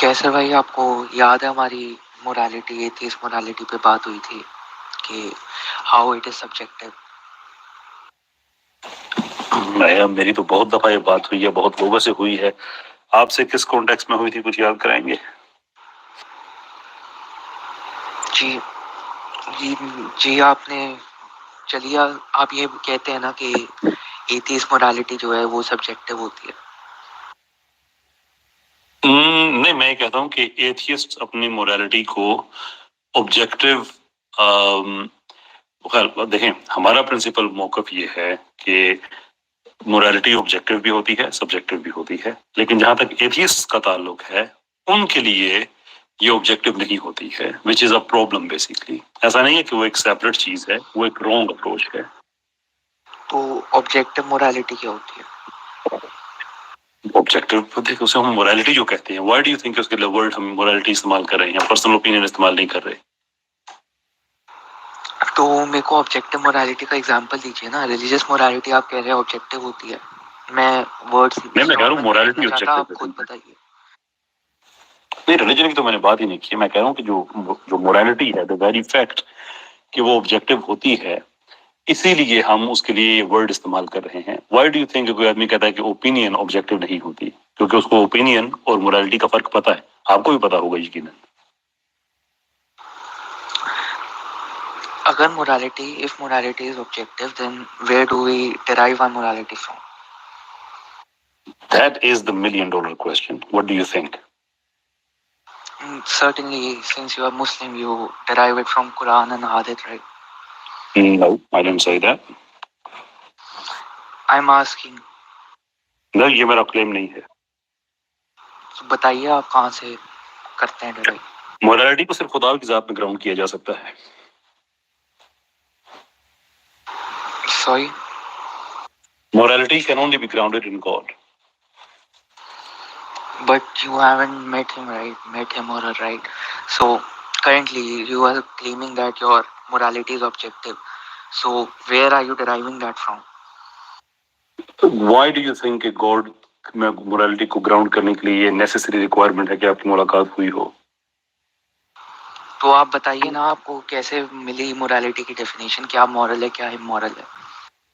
कैसे भाई, आपको याद है हमारी मोरालिटी, एथियस्ट मोरालिटी पे बात हुई थी कि हाउ इट इज सब्जेक्टिव। मेरी तो बहुत दफा ये बात हुई है, बहुत लोगों से हुई है। आपसे किस कॉन्टेक्स्ट में हुई थी, कुछ याद कराएंगे? जी जी जी, आपने चलिए, आप ये कहते हैं ना कि एथियस्ट मोरालिटी जो है वो सब्जेक्टिव होती है। नहीं, मैं ये कहता हूँ कि एथियस्ट अपनी मोरालिटी को ऑब्जेक्टिव देखें, हमारा प्रिंसिपल मौकफ ये है कि मोरालिटी ऑब्जेक्टिव भी होती है, सब्जेक्टिव भी होती है, लेकिन जहां तक एथियस्ट का ताल्लुक है उनके लिए ये ऑब्जेक्टिव नहीं होती है, which is a problem basically. ऐसा नहीं है कि वो एक सेपरेट चीज है, वो एक रॉन्ग अप्रोच है। तो ऑब्जेक्टिव मोरालिटी क्या होती है? ऑब्जेक्टिव देखो, उसे हम मोरालिटी जो कहते हैं, व्हाई डू यू थिंक उसके लिए वर्ड हम मोरालिटी इस्तेमाल कर रहे हैं, पर्सनल ओपिनियन इस्तेमाल नहीं कर रहे? तो मेरे को ऑब्जेक्टिव मोरालिटी का एग्जांपल दीजिए ना। रिलीजियस मोरालिटी आप कह रहे हैं ऑब्जेक्टिव होती है, मैं वर्ड्स मैं कह रहा हूँ मोरालिटी चाहता, आप ऑब्जेक्टिव खुद बताइए। नहीं, रिलीजन की तो मैंने बात ही नहीं की। मैं कह रहा हूँ कि जो जो मोरालिटी है, द वेरी फैक्ट कि वो ऑब्जेक्टिव होती है, इसीलिए हम उसके लिए ये वर्ड इस्तेमाल कर रहे हैं। व्हाई डू यू थिंक कोई आदमी कहता है कि ओपिनियन ऑब्जेक्टिव नहीं होती? क्योंकि उसको ओपिनियन और मोरालिटी का फर्क पता है। आपको भी पता होगा यकीनन। अगर morality, if morality is objective, then where do we derive our morality from? That is the $1,000,000 question. What do you think? Certainly, since you are Muslim, you derive it from Quran and Hadith, right? No, I didn't say that. I'm asking. No, ये मेरा claim नहीं है। तो बताइए आप कहाँ से करते हैं derive? मोरालिटी को सिर्फ खुदा की जात में ग्राउंड किया जा सकता है। Sorry? Morality can only be grounded in God. But you haven't met him, right? Met him or her, right? So currently you are claiming that your morality is objective. So where are you deriving that from? Why do you think कि God में morality को ground करने के लिए ये necessary requirement है कि आपकी मुलाकात हुई हो? तो आप बताइए ना, आपको कैसे मिली मोरालिटी की डेफिनेशन, क्या मॉरल है क्या इमोरल है?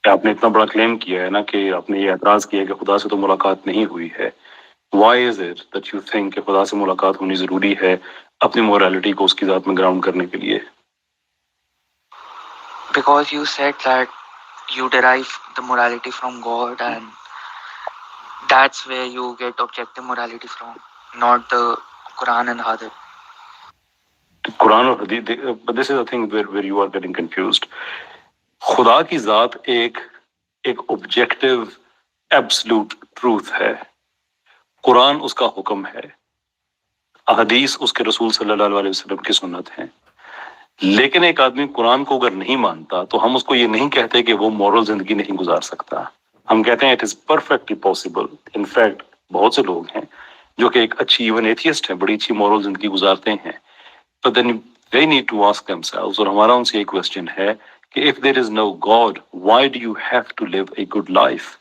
आपने इतना बड़ा क्लेम किया है ना कि आपने ये एतराज किया कि खुदा से तो मुलाकात नहीं हुई है। Why is it that you think कि खुदा से मुलाकात होनी जरूरी है अपनी मोरालिटी को उसकी जात में ग्राउंड करने के लिए? Because you said that you derive the morality from God, and that's where you get objective morality from, not the Quran and Hadith. Quran और हदीस, but this is a thing where you are getting confused. खुदा की जात एक objective absolute truth है। कुरान उसका हुक्म है, हदीस उसके रसूल सल्लल्लाहु अलैहि वसल्लम की सुन्नत है। लेकिन एक आदमी कुरान को अगर नहीं मानता तो हम उसको ये नहीं कहते कि वो मॉरल जिंदगी नहीं गुजार सकता। हम कहते हैं it is perfectly possible. In fact बहुत से लोग हैं जो कि एक अच्छी, इवन एथियस्ट है, बड़ी अच्छी मॉरल जिंदगी गुजारते हैं। तो then they need to ask themselves, और हमारा उनसे एक क्वेश्चन है कि if there is no God, why do you have to live a good life?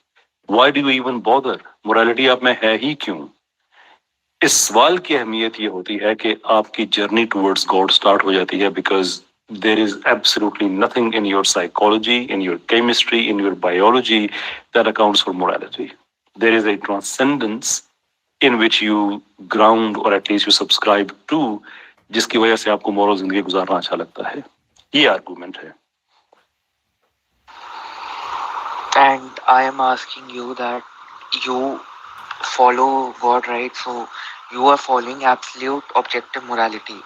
Why do you even bother? Morality आप में है ही क्यों? इस सवाल की अहमियत ये होती है कि आपकी जर्नी टुवर्ड्स गॉड स्टार्ट हो जाती है, because there is absolutely nothing in your psychology, in your chemistry, in your biology that accounts for morality. There is a transcendence in which you ground, or at least you subscribe to, जिसकी वजह से आपको moral जिंदगी गुजारना अच्छा लगता है। ये आर्गुमेंट है। And I am asking you that you follow God, right? So you are following absolute objective morality.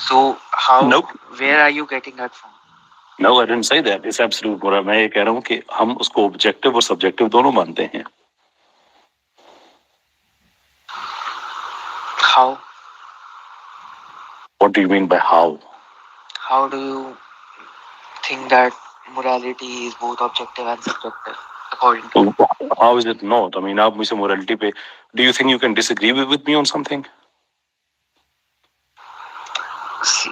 So how? Nope. Where are you getting that from? No, I didn't say that. It's absolute moral. मैं ये कह रहा हूँ कि हम उसको objective और subjective दोनों मानते हैं। How? What do you mean by how? How do you think that morality is both objective and subjective according to you? How is it not? I mean, आप मुझसे morality पे, do you think you can disagree with me on something? See,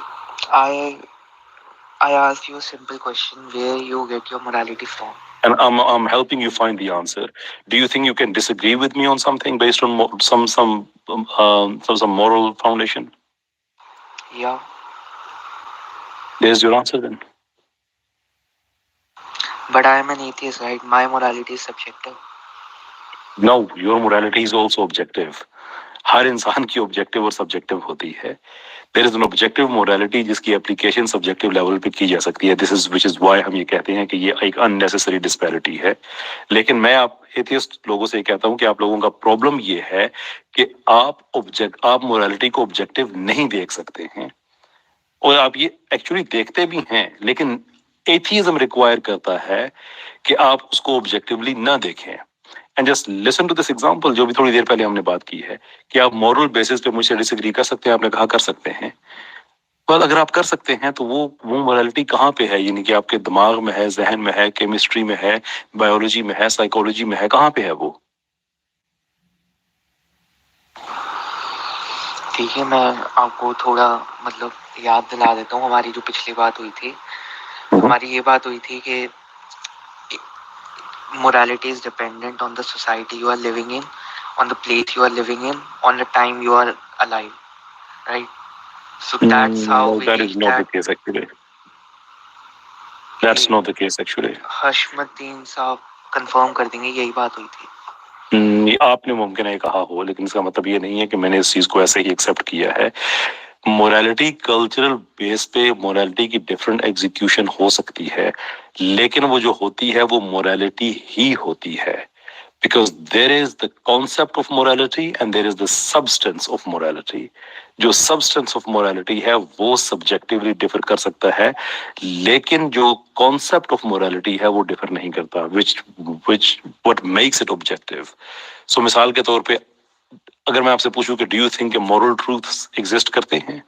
I asked you a simple question: where you get your morality from? And I'm helping you find the answer. Do you think you can disagree with me on something based on some some moral foundation? Yeah. There's your answer then. But I am an atheist, right? My morality is subjective. No, your morality is also objective. हर इंसान की objective और subjective होती है. There is an objective morality जिसकी application subjective level पे की जा सकती है. This is which is why हम ये कहते हैं कि ये एक अननेसेसरी डिस्पैरिटी है. लेकिन मैं आप एथियस्ट लोगों से कहता हूं कि आप लोगों का प्रॉब्लम ये है कि आप मोरालिटी को ऑब्जेक्टिव नहीं देख सकते हैं, और आप ये एक्चुअली देखते भी हैं, लेकिन एथियज्म रिक्वायर करता है कि आप उसको ऑब्जेक्टिवली ना देखें. And just listen to this example जो भी थोड़ी देर पहले हमने बात की है कि आप मॉरल बेसिस पे मुझसे डिसएग्री कर सकते हैं. आपने कहा कर सकते हैं. पर अगर आप कर सकते हैं तो वो मोरालिटी कहाँ पे है? यानी कि आपके दिमाग में है, जहन में है, केमिस्ट्री में है, बायोलॉजी में है, साइकोलॉजी में है, कहाँ पे है वो? ठीक है, मैं आपको थोड़ा मतलब याद दिला देता हूँ. हमारी जो पिछली बात हुई थी, हमारी ये बात हुई थी कि morality is dependent on the society you are living in, on the place you are living in, on the time you are alive, right? So that's how No, we that is reach not the that. case actually. That's not the case actually. हशमद्दीन साहब confirm कर देंगे, यही बात हुई थी. आपने मुमकिन है कहा हो, लेकिन इसका मतलब ये नहीं है कि मैंने इस चीज को ऐसे ही एक्सेप्ट किया है. मोरालिटी कल्चरल बेस पे मोरालिटी की डिफरेंट एग्जीक्यूशन हो सकती है, लेकिन वो जो होती है वो मोरालिटी ही होती है. Because there is the concept of morality and there is the substance of morality. जो सब्सटेंस ऑफ मोरालिटी है वो सब्जेक्टिवली डिफर कर सकता है, लेकिन जो कॉन्सेप्ट ऑफ मोरालिटी है वो डिफर नहीं करता, which which what makes it objective. So मिसाल के तौर पे अगर मैं आपसे पूछूं कि do you think moral truths exist करते हैं?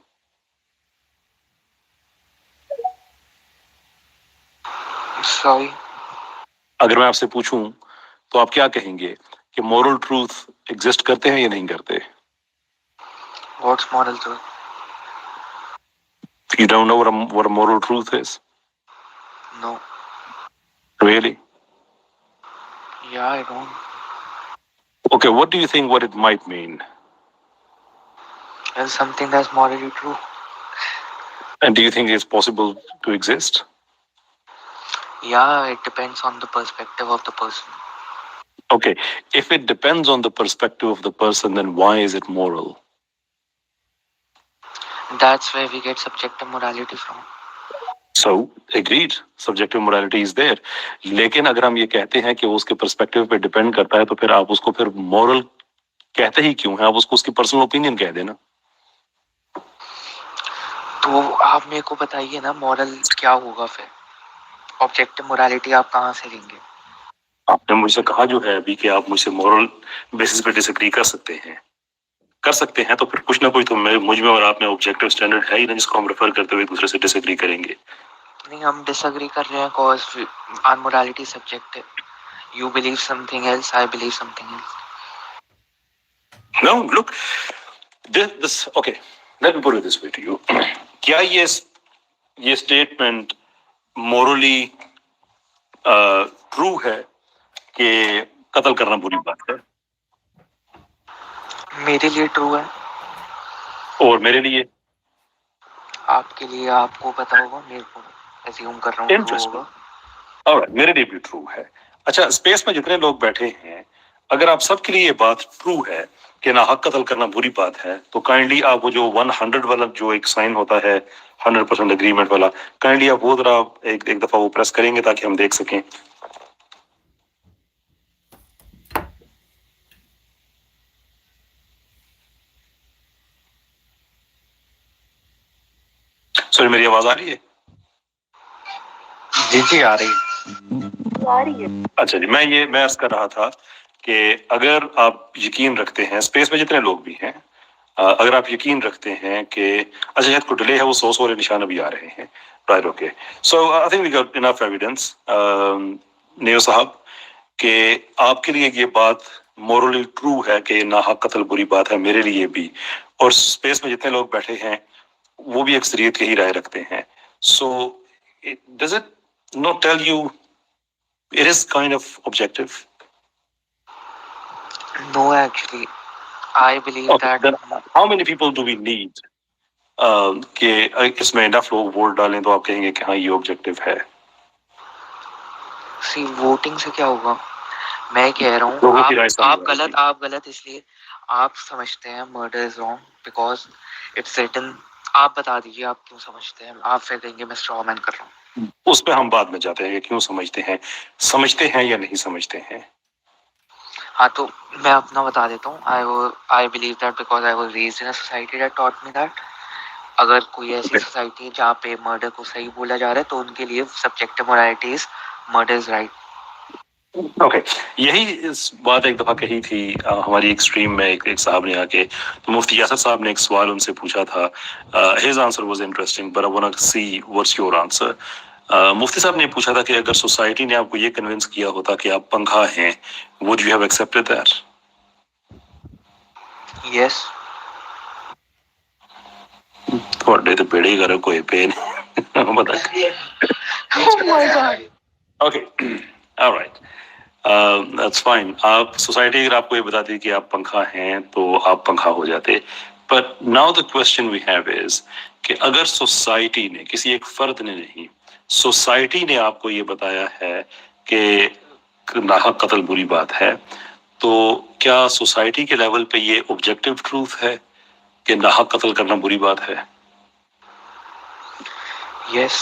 सॉरी, अगर मैं आपसे पूछूं तो आप क्या कहेंगे कि मॉरल ट्रूथ एग्जिस्ट करते हैं या नहीं करते? What's moral truth? You don't know what a moral truth is? No. Really? या I don't. Okay, what do you think what it might mean? It's something that's morally true. And do you think it's possible to exist? Yeah, it depends on the perspective of the person. Okay, if it depends on the perspective of the person, then why is it moral? That's where we get subjective morality from. So, agreed, subjective morality is there. लेकिन अगर हम ये कहते हैं कि वो उसके perspective पे depend करता है, तो फिर आप उसको फिर moral कहते ही क्यों हैं? आप उसको उसकी personal opinion कह देना. तो आप मेरे को बताइए ना, मॉरल क्या होगा फिर? ऑब्जेक्टिव मोरालिटी आप कहाँ से लेंगे? आपने मुझसे कहा जो है अभी कि आप मुझसे moral basis पे disagree कर सकते हैं, तो फिर कुछ ना कुछ तो मुझ में और आप में ऑब्जेक्टिव स्टैंडर्ड है ही ना, जिसको हम रेफर करते हुए दूसरे से डिसएग्री करेंगे. नहीं, हम डिसएग्री कर रहे हैं cause our morality subjective. You believe something else, I believe something else. No, look, this okay. Let me put it this way to you. क्या ये स्टेटमेंट मोरली ट्रू है कि कत्ल करना बुरी बात है? मेरे लिए ट्रू है. और मेरे लिए? आपके लिए आपको पता होगा, मेरे को एज्यूम कर रहा हूँ ट्रू होगा. और मेरे लिए भी ट्रू है. अच्छा, स्पेस में जितने लोग बैठे हैं, अगर आप सबके लिए ये बात ट्रू है कि ना हक कत्ल करना बुरी बात है, तो काइंडली आप वो जो 100 वाला जो एक साइन होता है 100% एग्रीमेंट वाला, काइंडली आप वो जरा एक दफा वो प्रेस करेंगे ताकि हम देख सकें. सॉरी, मेरी आवाज आ रही है? जी जी आ रही है. अच्छा जी, मैं अर्ज कर रहा था कि अगर आप यकीन रखते हैं, स्पेस में जितने लोग भी हैं, अगर आप यकीन रखते हैं कि अच्छा शायद को डिले है, वो 100 वाले निशान अभी आ रहे हैं. Right, okay. So I think we got enough evidence नेयो साहब कि आपके लिए ये बात मोरली ट्रू है कि ना हक कत्ल बुरी बात है, मेरे लिए भी, और स्पेस में जितने लोग बैठे हैं वो भी अक्सरियत की ही राय रखते हैं. So does it not tell you it is kind of objective? No, actually, I believe Okay, that then how many people do we need कि इसमें इनफ लोग वोट डालें तो आप कहेंगे कि हाँ ये ऑब्जेक्टिव है? सी वोटिंग से क्या होगा, मैं कह रहा हूँ लोगों की राय सामने आएगी। आप गलत इसलिए आप समझते हैं murder is wrong because it's written. आप बता दीजिए आप क्यों समझते हैं, आप फिर देंगे मैं स्ट्रॉ मैन कर रहा हूँ। उस पे हम बाद में जाते हैं कि क्यों समझते हैं या नहीं समझते हैं। हाँ तो मैं अपना बता देता हूँ। I believe that because I was raised in a society that taught me that अगर कोई ऐसी सोसाइटी है जहाँ पे मर्डर को सही बोला जा रहा है तो उनके लिए subjective morality is murder is right. Okay यही इस बात एक दफा कही थी हमारी एक स्ट्रीम में एक साहब ने आके, तो मुफ्ती यासर साहब ने एक सवाल उनसे पूछा था। His answer was interesting but I want to see what's your answer. मुफ्ती साहब ने पूछा था कि अगर सोसाइटी ने आपको ये कन्विंस किया होता कि आप पंखा हैं, would you have accepted that? Yes. ਤੁਹਾਡੇ ਤੇ ਬੇੜੇ ਕਰ ਕੋਈ ਪੇ ਨਹੀਂ ਪਤਾ। Oh my God. Okay alright that's fine. आप सोसाइटी अगर आपको ये बताती कि आप पंखा हैं तो आप पंखा हो जाते। But now the question we have is कि अगर सोसाइटी ने, किसी एक फर्द ने नहीं, सोसाइटी ने आपको ये बताया है कि नाहक कत्ल बुरी बात है, तो क्या सोसाइटी के लेवल पे ये ऑब्जेक्टिव ट्रूथ है कि नाहक कत्ल करना बुरी बात है? यस।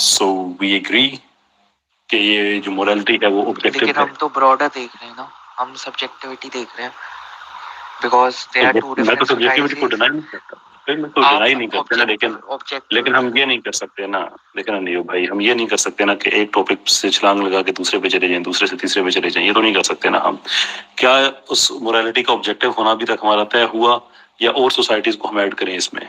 सो वी एग्री कि ये जो मोरालिटी है वो ऑब्जेक्टिव लेकिन है। हम तो ब्रॉडर देख रहे हैं ना, हम सब्जेक्टिविटी देख रहे हैं बिकॉज दे आर टू मैं तो डिफरेंट सब्जेक्टिविटी को डिनाई नहीं करता, फिर मैं तो डिनाई नहीं करते ना, लेकिन लेकिन हम ये नहीं कर सकते ना, लेकिन नहीं भाई हम ये नहीं कर सकते ना कि एक टॉपिक से छलांग लगा के दूसरे पे चले जाएं, दूसरे से तीसरे पे चले जाएं, ये तो नहीं कर सकते ना हम। क्या उस मोरालिटी का ऑब्जेक्टिव होना अभी तक हमारा तय हुआ या और सोसाइटीज को हम ऐड करें इसमें?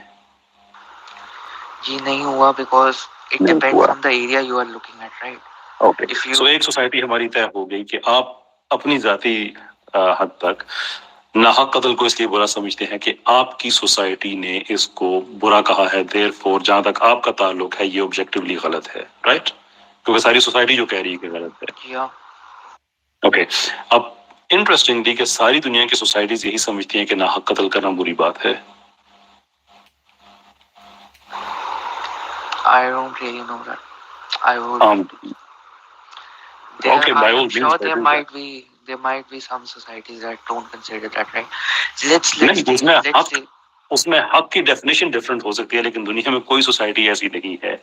ये नहीं हुआ because it depends on the area you are looking at right. Okay so एक सोसाइटी हमारी तय हो गई कि आप अपनी जाति हद तक नाहक कत्ल को इसलिए बुरा समझते हैं कि आपकी सोसाइटी ने इसको बुरा कहा है, देयरफॉर जहां तक आपका ताल्लुक है ये ऑब्जेक्टिवली गलत है, राइट? क्योंकि सारी सोसाइटी जो कह रही है कि गलत है। ओके अब इंटरेस्टिंगली कि सारी दुनिया की सोसाइटीज यही समझती हैं कि नाहक कत्ल करना बुरी बात है। I don't really know that. I would. Okay, by all I'm means, sure they do that. there might be some societies that don't consider that right. Let's नहीं, see. उसमें हक की डेफिनेशन डिफरेंट हो सकती है, लेकिन दुनिया में कोई सोसाइटी ऐसी नहीं है।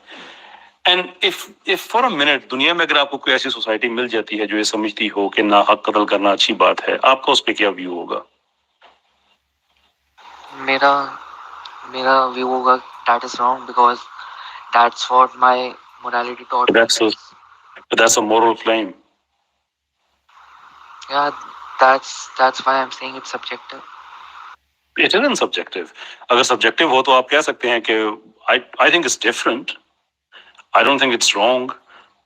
And if for a minute दुनिया में अगर आपको कोई ऐसी सोसाइटी मिल जाती है जो ये समझती हो कि ना हक कत्ल करना अच्छी बात है, आपका उस पर क्या व्यू होगा? मेरा मेरा व्यू होगा that is wrong because that's what my morality taught me. That's a moral claim. Yeah, that's why I'm saying it's subjective. It isn't subjective. अगर subjective हो तो आप कह सकते हैं कि I think it's different. I don't think it's wrong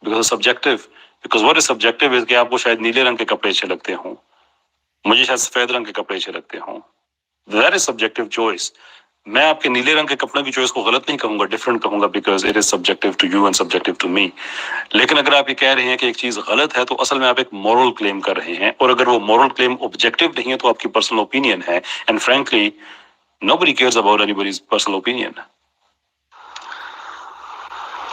because it's subjective. Because what is subjective is कि आपको शायद नीले रंग के कपड़े अच्छे लगते हों, मुझे शायद सफेद रंग के कपड़े अच्छे लगते हों। That is subjective choice. मैं आपके नीले रंग के कपड़े की चॉइस को गलत नहीं कहूंगा, डिफरेंट कहूंगा, because it is subjective to you and subjective to me. लेकिन अगर आप ये कह रहे हैं कि एक चीज गलत है तो असल में आप एक मॉरल क्लेम कर रहे हैं, और अगर वो मॉरल क्लेम ऑब्जेक्टिव नहीं है तो आपकी पर्सनल ओपिनियन है, and frankly nobody cares about anybody's personal opinion.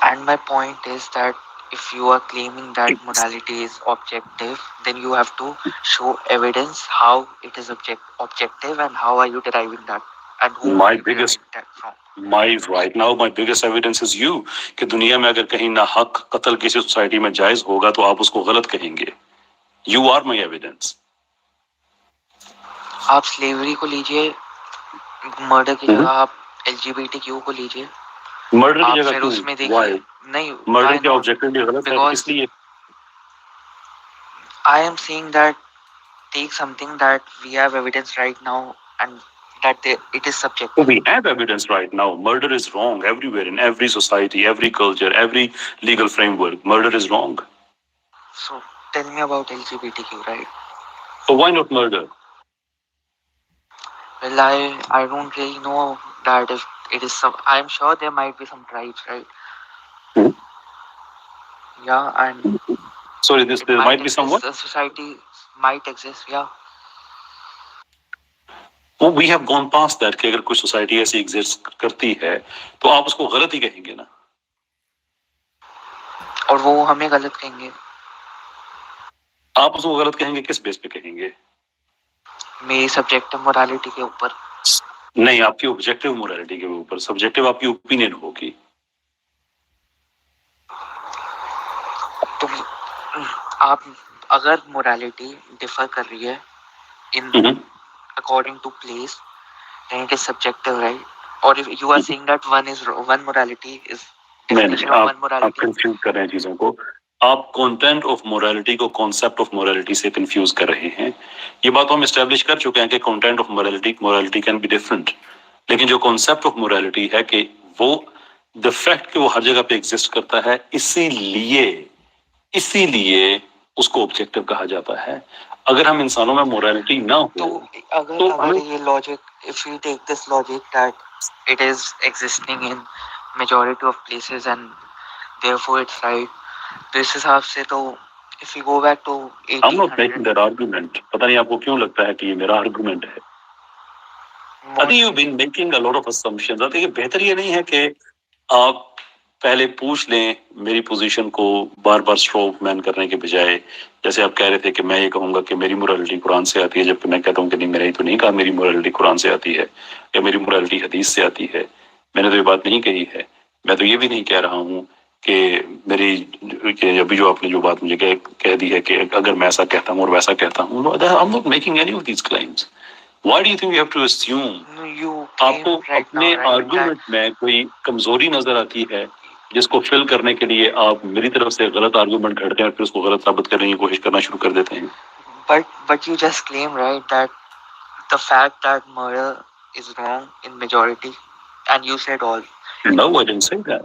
And my point is that if you are claiming that morality is objective, then you have to show evidence how it is objective and how are you deriving that and who My are you biggest deriving that from. my biggest evidence is you कि दुनिया में अगर कहीं ना हक कत्ल किसी society में जायज होगा तो आप उसको गलत कहेंगे। You are my evidence. आप स्लेवरी को लीजिए, मर्डर की जगह आप LGBTQ को लीजिए, मर्डर की जगह फिर क्यों? उसमें देखिए नहीं मर्डर के ऑब्जेक्टिवली गलत है इसलिए I am saying that take something that we have evidence right now and that it is subjective. We have evidence right now. Murder is wrong everywhere, in every society, every culture, every legal framework. Murder is wrong. So tell me about LGBTQ, right? So why not murder? Well, I don't really know that if it is some. I'm sure there might be some tribes, right? Yeah, and sorry, there might be someone. The society might exist, yeah. वो we have gone past that कि अगर कोई society ऐसी exist करती है तो आप उसको गलत ही कहेंगे ना, और वो हमें गलत कहेंगे। आप उसको गलत कहेंगे, किस बेस पे कहेंगे? मेरी सब्जेक्टिव मोरालिटी के ऊपर। नहीं, आपकी ऑब्जेक्टिव मोरालिटी के ऊपर। सब्जेक्टिव आपकी ओपिनियन होगी। तो आप अगर मोरालिटी डिफर कर रही है इन according to place, then it is subjective, right? Or if you are saying that one morality is definition of one morality. आप कंफ्यूज कर रहे हैं चीजों को। आप कंटेंट ऑफ मोरालिटी को कॉन्सेप्ट ऑफ मोरालिटी से कंफ्यूज कर रहे हैं। ये बात हम एस्टेब्लिश कर चुके हैं कि content of morality can be different, लेकिन जो कॉन्सेप्ट ऑफ मोरालिटी है कि वो द फैक्ट कि वो हर जगह पे एग्जिस्ट करता है, इसीलिए उसको ऑब्जेक्टिव कहा जाता है। अगर हम इंसानों में मोरालिटी ना हो तो अगर ये logic, if you take this logic that it is existing in majority of places and therefore it's right, तो इस हिसाब से तो if you go back to 1800, I'm not making that argument. पता नहीं आपको क्यों लगता है कि ये मेरा आर्गुमेंट है। I think you've been making a lot of assumptions. I think बेहतर ये नहीं है कि आप पहले पूछ लें मेरी पोजीशन को बार बार स्ट्रोक मैन करने के बजाय। जैसे आप कह रहे थे कि मैं ये कहूंगा कि मेरी मोरालिटी कुरान से आती है, जबकि मैं कहता हूँ कि नहीं, मैंने तो नहीं कहा मेरी मोरालिटी कुरान से आती है या मेरी मोरालिटी हदीस से आती है। मैंने तो ये बात नहीं कही है। मैं तो ये भी नहीं कह रहा हूँ कि मेरी कि अभी जो आपने जो बात मुझे कह दी है कि अगर मैं ऐसा कहता हूँ और वैसा कहता हूँ, I'm not making any of these claims. Why do you think you have to assume? आपको अपने आर्गुमेंट में कोई कमजोरी नजर आती है जिसको फिल करने के लिए आप मेरी तरफ से गलत आर्गुमेंट करते हैं और फिर उसको गलत साबित करने की कोशिश करना शुरू कर देते हैं। But you just claim, right, that the fact that murder is wrong in majority, and you said all. No, I didn't say that.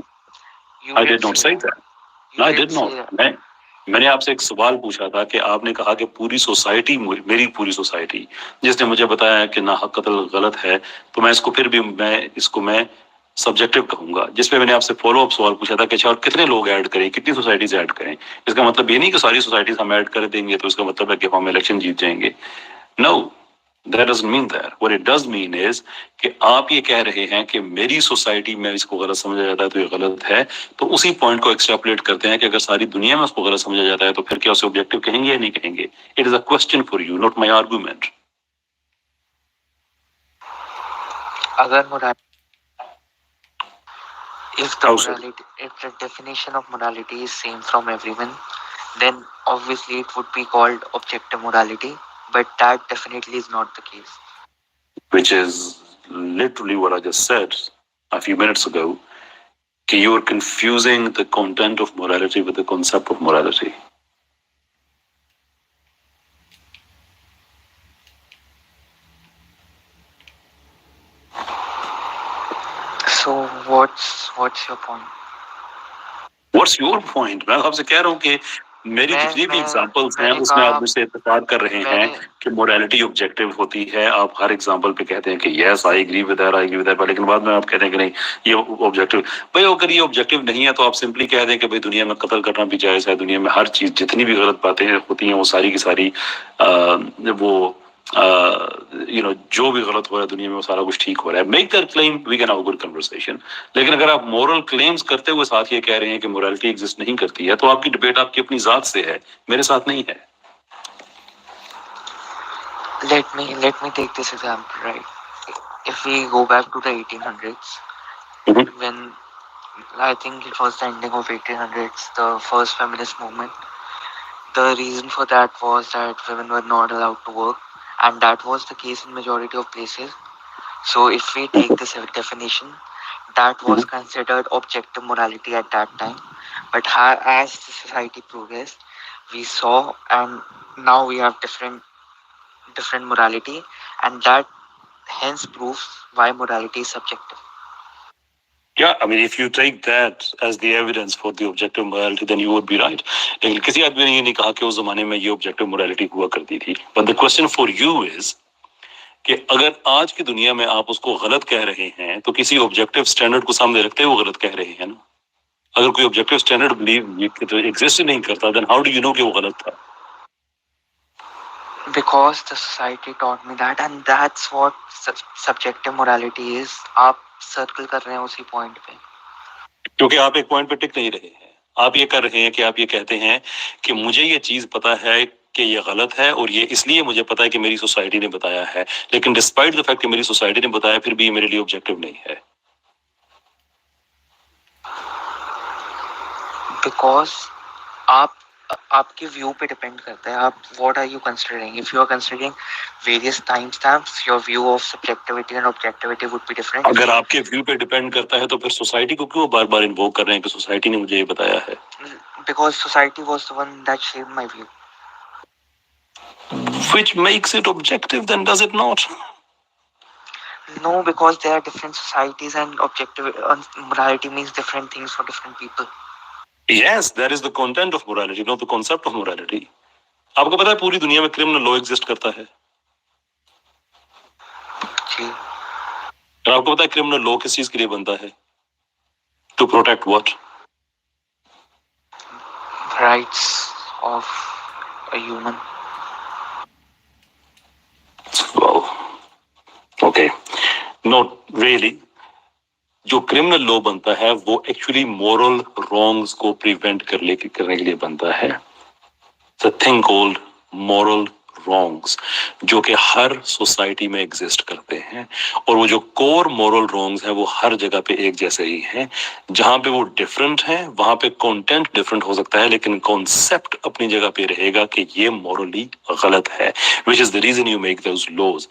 I did not say that. No, I did not. मैंने आपसे एक सवाल पूछा था कि आपने कहा कि पूरी सोसाइटी, मेरी पूरी सोसाइटी जिसने मुझे बताया कि ना हक कत्ल गलत है, तो मैं इसको फिर भी मैं सब्जेक्टिव कहूंगा। जिसपे मैंने आपसे फॉलो अप सवाल पूछा था कि अच्छा और कितने लोग ऐड करें, कितनी सोसाइटीज ऐड करें। इसका मतलब ये नहीं कि सारी सोसाइटीज हम ऐड कर देंगे तो इसका मतलब है कि हम इलेक्शन जीत जाएंगे। No, that doesn't mean that. What it does mean is कि आप ये कह रहे हैं कि मेरी सोसाइटी में इसको गलत समझा जाता है तो ये गलत है, तो उसी पॉइंट को एक्सट्रापोलेट करते हैं कि अगर सारी दुनिया में उसको गलत समझा जाता है तो फिर क्या उसे ऑब्जेक्टिव कहेंगे या नहीं कहेंगे। It is a question for you, not my argument. अगर if the definition of morality is same from everyone, then obviously it would be called objective morality, but that definitely is not the case. Which is literally what I just said a few minutes ago, that you are confusing the content of morality with the concept of morality. So what's your point? What's your point? मैं आपसे कह रहा हूँ कि मेरी जितनी भी examples हैं उसमें आप मुझसे इत्तेफाक कर रहे हैं कि मोरालिटी ऑब्जेक्टिव होती है। आप हर एग्जांपल पे कहते हैं कि yes I agree with that, लेकिन बाद में आप कहते हैं कि नहीं ये ऑब्जेक्टिव। भाई अगर ये ऑब्जेक्टिव नहीं है तो आप सिंपली कह दें कि भाई दुनिया में कत्ल करना भी जायज है, दुनिया में हर चीज जितनी भी गलत बातें होती हैं वो सारी की सारी जो भी गलत हो रहा है दुनिया में वो सारा कुछ ठीक हो रहा है। Make that claim, we can have a good conversation. लेकिन अगर आप मोरल क्लेम्स करते हुए साथ ये कह रहे हैं कि मोरालिटी एग्जिस्ट नहीं करती है, तो आपकी डिबेट आपकी अपनी जात से है, मेरे साथ नहीं है। Let me take this example, right? If we go back to the 1800s, when I think it was the ending of 1800s, the first feminist movement, the reason for that was that women were not allowed to work, and that was the case in majority of places. So if we take this definition, that was considered objective morality at that time. But as the society progressed, we saw, and now we have different morality, and that hence proves why morality is subjective. Yeah, I mean, if you take that as the evidence for the objective morality, then you would be right. लेकिन किसी आदमी ने ये नहीं कहा कि उस जमाने में ये objective morality हुआ करती थी। But the question for you is कि अगर आज की दुनिया में आप उसको गलत कह रहे हैं तो किसी objective standard को सामने रखते हुए गलत कह रहे हैं ना। अगर कोई objective standard believe exist नहीं करता, then how do you know कि वो गलत था? Because the society taught me that, and that's what subjective morality is आप सर्कल कर रहे हैं उसी पॉइंट पे, क्योंकि आप एक पॉइंट पे टिक नहीं रहे हैं। आप ये कर रहे हैं कि आप ये कहते हैं कि मुझे ये चीज पता है कि ये गलत है और ये इसलिए मुझे पता है कि मेरी सोसाइटी ने बताया है, लेकिन डिस्पाइट द फैक्ट कि मेरी सोसाइटी ने बताया फिर भी ये मेरे लिए ऑब्जेक्टिव नहीं है। बिकॉज आपके व्यू पे डिपेंड करता है, आप what are you considering. If you are considering various time stamps, your view of subjectivity and objectivity would be different. अगर आपके व्यू पे डिपेंड करता है तो फिर सोसाइटी को क्यों बार बार इन्वोक कर रहे हैं कि सोसाइटी ने मुझे ये बताया है? Because society was the one that shaped my view. Which makes it objective, then does it not? No, because there are different societies and objective morality means different things for different people. Yes, that is the content of morality, not the concept of morality. आपको पता है पूरी दुनिया में criminal law exist करता है? जी। और आपको पता है क्रिमिनल लॉ किस चीज के लिए बनता है? To protect what? Rights of a human. Well, okay, not really. जो क्रिमिनल लॉ बनता है वो एक्चुअली मोरल रॉन्ग्स को प्रिवेंट करने के लिए बनता है। The thing called moral wrongs, जो कि हर सोसाइटी में एग्जिस्ट करते हैं, और वो जो कोर मोरल रॉन्ग्स हैं वो हर जगह पे एक जैसे ही हैं। जहां पे वो डिफरेंट हैं वहां पे कंटेंट डिफरेंट हो सकता है, लेकिन कॉन्सेप्ट अपनी जगह पे रहेगा कि ये मोरली गलत है, which is the reason you make those laws.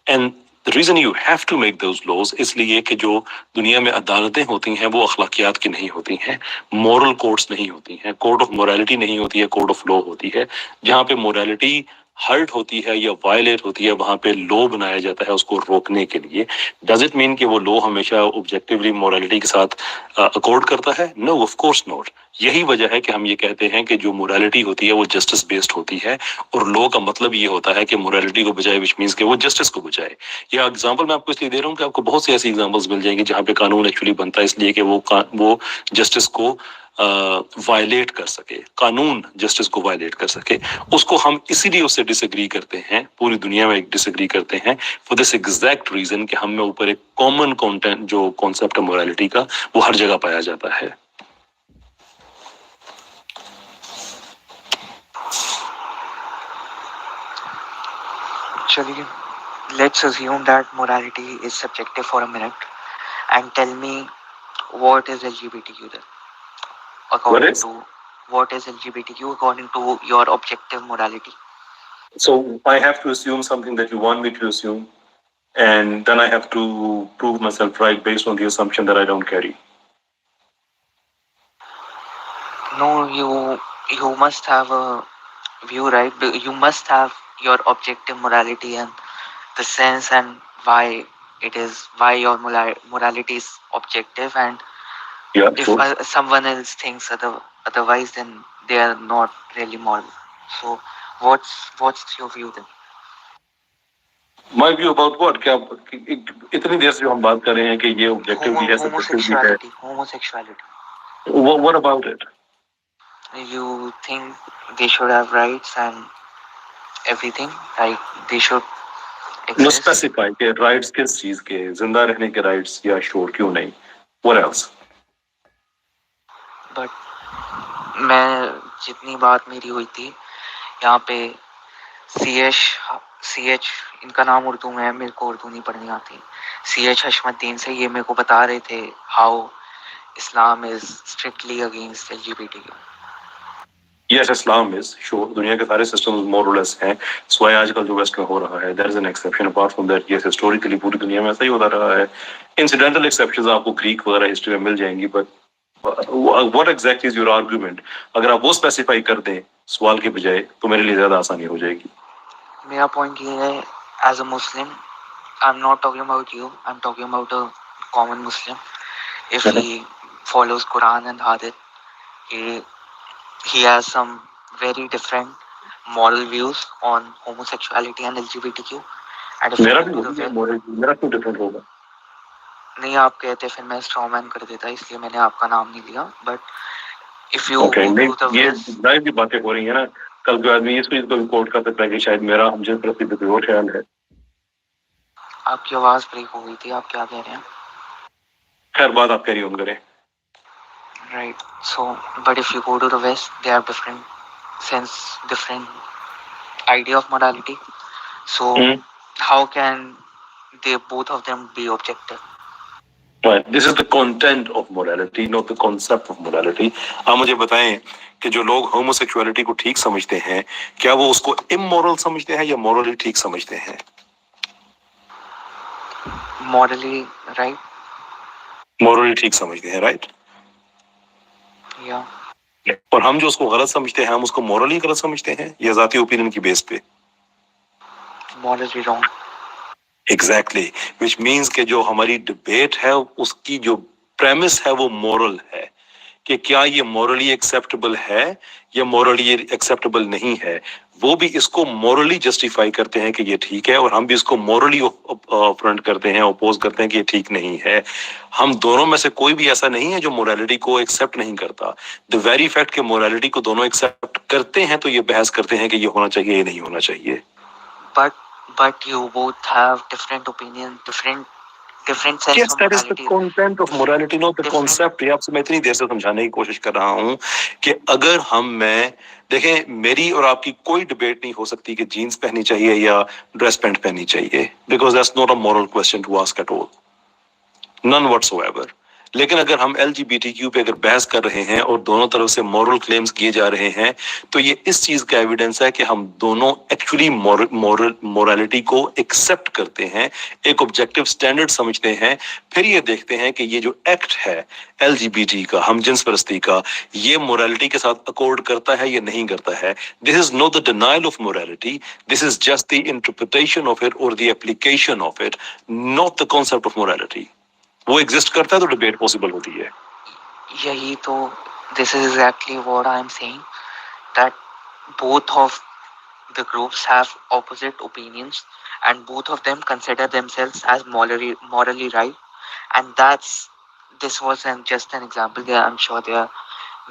And the reason you have to make those laws इसलिए कि जो दुनिया में अदालतें होती हैं वो अखलाकियात की नहीं होती हैं, मॉरल कोर्ट्स नहीं होती हैं, कोर्ट ऑफ मोरालिटी नहीं होती है, कोर्ट ऑफ लॉ होती है। जहां पे मोरालिटी हर्ट होती है या वायलेट होती है वहां पे लॉ बनाया जाता है उसको रोकने के लिए। डज इट मीन कि वो लॉ हमेशा ऑब्जेक्टिवली मोरालिटी के साथ अकॉर्ड करता है? No, of course not. यही वजह है कि हम ये कहते हैं कि जो मोरालिटी होती है वो जस्टिस बेस्ड होती है, और लॉ का मतलब ये होता है कि मोरालिटी को बचाए, विच मीन्स कि वो जस्टिस को बचाए। यह एग्जांपल मैं आपको इसलिए दे रहा हूँ कि आपको बहुत सी ऐसी एग्जांपल्स मिल जाएंगी जहां पे कानून एक्चुअली बनता है इसलिए कि वो जस्टिस को वायलेट कर सके, कानून जस्टिस को वायलेट कर सके। उसको हम इसीलिए उससे डिसएग्री करते हैं, पूरी दुनिया में डिसएग्री करते हैं, फॉर दिस एग्जैक्ट रीजन कि हम में ऊपर एक कॉमन कंटेंट जो कॉन्सेप्ट है मोरालिटी का वो हर जगह पाया जाता है। चलिए, let's assume that morality is subjective for a minute and tell me what is LGBTQ then? According to what is LGBTQ according to your objective morality? So I have to assume something that you want me to assume, and then I have to prove myself right based on the assumption that I don't carry. No, you must have a view, right? You must have your objective morality and the sense and why your morality is objective, and Yeah, if sure. someone else thinks otherwise, then they are not really moral. So what's your view then? My view about what? क्या इतनी देर से जो हम बात कर रहे हैं कि ये ऑब्जेक्टिव भी है, सब्जेक्टिव भी है। Homosexuality. What about it? You think they should have rights and everything, like they should exist? No specify के rights किस चीज के, जिंदा रहने के rights या sure क्यों नहीं? What else? But मैं जितनी बात मेरी हुई थी यहाँ पे CH इनका नाम उर्दू में है, मेरे को उर्दू नहीं पढ़नी आती। CH हशमतुद्दीन से ये मेरे को बता रहे थे how Islam is strictly against LGBTQ. Yes, Islam is sure. दुनिया के सारे systems more or less हैं. So आजकल जो वेस्ट में हो रहा है, there is an exception. Apart from that, yes, historically पूरी दुनिया में ऐसा ही होता रहा है. Incidental exceptions आपको Greek वगैरह हिस्ट्री में मिल जाएंगी, but what exactly is your argument? अगर आप वो specify कर दें सवाल के बजाय तो मेरे लिए ज्यादा आसानी हो जाएगी. मेरा पॉइंट ये है, as a Muslim, I'm not talking about you. I'm talking about a common Muslim. If he follows Quran and Hadith, he has some very different moral views on homosexuality and LGBTQ. And if मेरा क्यों different होगा? नहीं, आप कहते फिर मैं straw man कर देता, इसलिए मैंने आपका नाम नहीं लिया. बट इफ यू ये लाइव की बातें हो रही है ना, कल जो आदमी इस चीज को कोट कर सकता है कि शायद मेरा हमसे प्रति कोई और ख्याल है. आपकी आवाज ब्रेक हो गई थी, आप क्या कह रहे हैं? खैर बात आप कैरी ऑन करें. Right. So, but if you go to the West, they have different sense, different idea of morality. So, how can they both of them be objective? Right. This is the content of morality, not the concept of morality. आप मुझे बताएं कि जो लोग homosexuality को ठीक समझते हैं, क्या वो उसको इमोरल समझते हैं या मॉरली ठीक समझते हैं? Morally right? मॉरली ठीक समझते हैं, राइट? Yeah. और हम जो उसको गलत समझते हैं, हम उसको मॉरली गलत समझते हैं या जाती ओपिनियन की बेस पे? Morally wrong. Exactly, which means कि जो हमारी डिबेट है उसकी जो प्रेमिस है वो मॉरल है कि क्या ये मॉरली एक्सेप्टेबल है या मॉरली एक्सेप्टेबल नहीं है. वो भी इसको मॉरली जस्टिफाई करते हैं कि ये ठीक है और हम भी इसको मॉरली फ्रंट करते हैं, अपोज करते हैं कि ये ठीक नहीं है. हम दोनों में से कोई भी ऐसा नहीं है जो मोरालिटी को एक्सेप्ट नहीं करता. द वेरी फैक्ट कि मोरालिटी को दोनों एक्सेप्ट करते हैं तो ये बहस करते हैं कि ये होना चाहिए, ये नहीं होना चाहिए. But you both have different opinion, different sense Yes, of that is the morality. content of morality, not the concept. ये आपसे मैं इतनी देर से समझाने की कोशिश कर रहा हूँ कि अगर मैं देखें, मेरी और आपकी कोई डिबेट नहीं हो सकती कि जीन्स पहननी चाहिए या ड्रेस पैंट पहननी चाहिए, because that's not a moral question to ask at all, none whatsoever. लेकिन अगर हम LGBTQ पे अगर बहस कर रहे हैं और दोनों तरफ से मॉरल क्लेम्स किए जा रहे हैं, तो ये इस चीज का एविडेंस है कि हम दोनों एक्चुअली मोरालिटी को एक्सेप्ट करते हैं, एक ऑब्जेक्टिव स्टैंडर्ड समझते हैं. फिर ये देखते हैं कि ये जो एक्ट है LGBT का, हम जिन्स परस्ती का, ये मोरालिटी के साथ अकॉर्ड करता है या नहीं करता है. This is not the denial of morality, this is just the interpretation of it और the application of it, not the concept of morality. वो एग्जिस्ट करता है तो डिबेट पॉसिबल होती है. यही तो, this is exactly what I am saying, that both of the groups have opposite opinions and both of them consider themselves as morally right, and this was just an example. I'm sure there are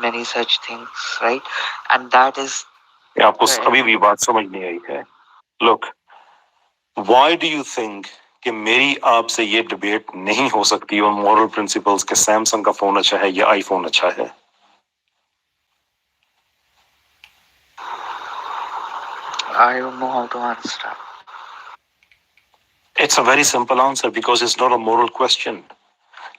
many such things, right? And that is आपको अभी भी बात समझ नहीं आई है. Look, why do you think कि मेरी आपसे ये डिबेट नहीं हो सकती और मॉरल प्रिंसिपल्स के सैमसंग का फोन अच्छा है या आईफोन अच्छा है? I don't know how to answer that. It's a very simple answer because it's not a moral question.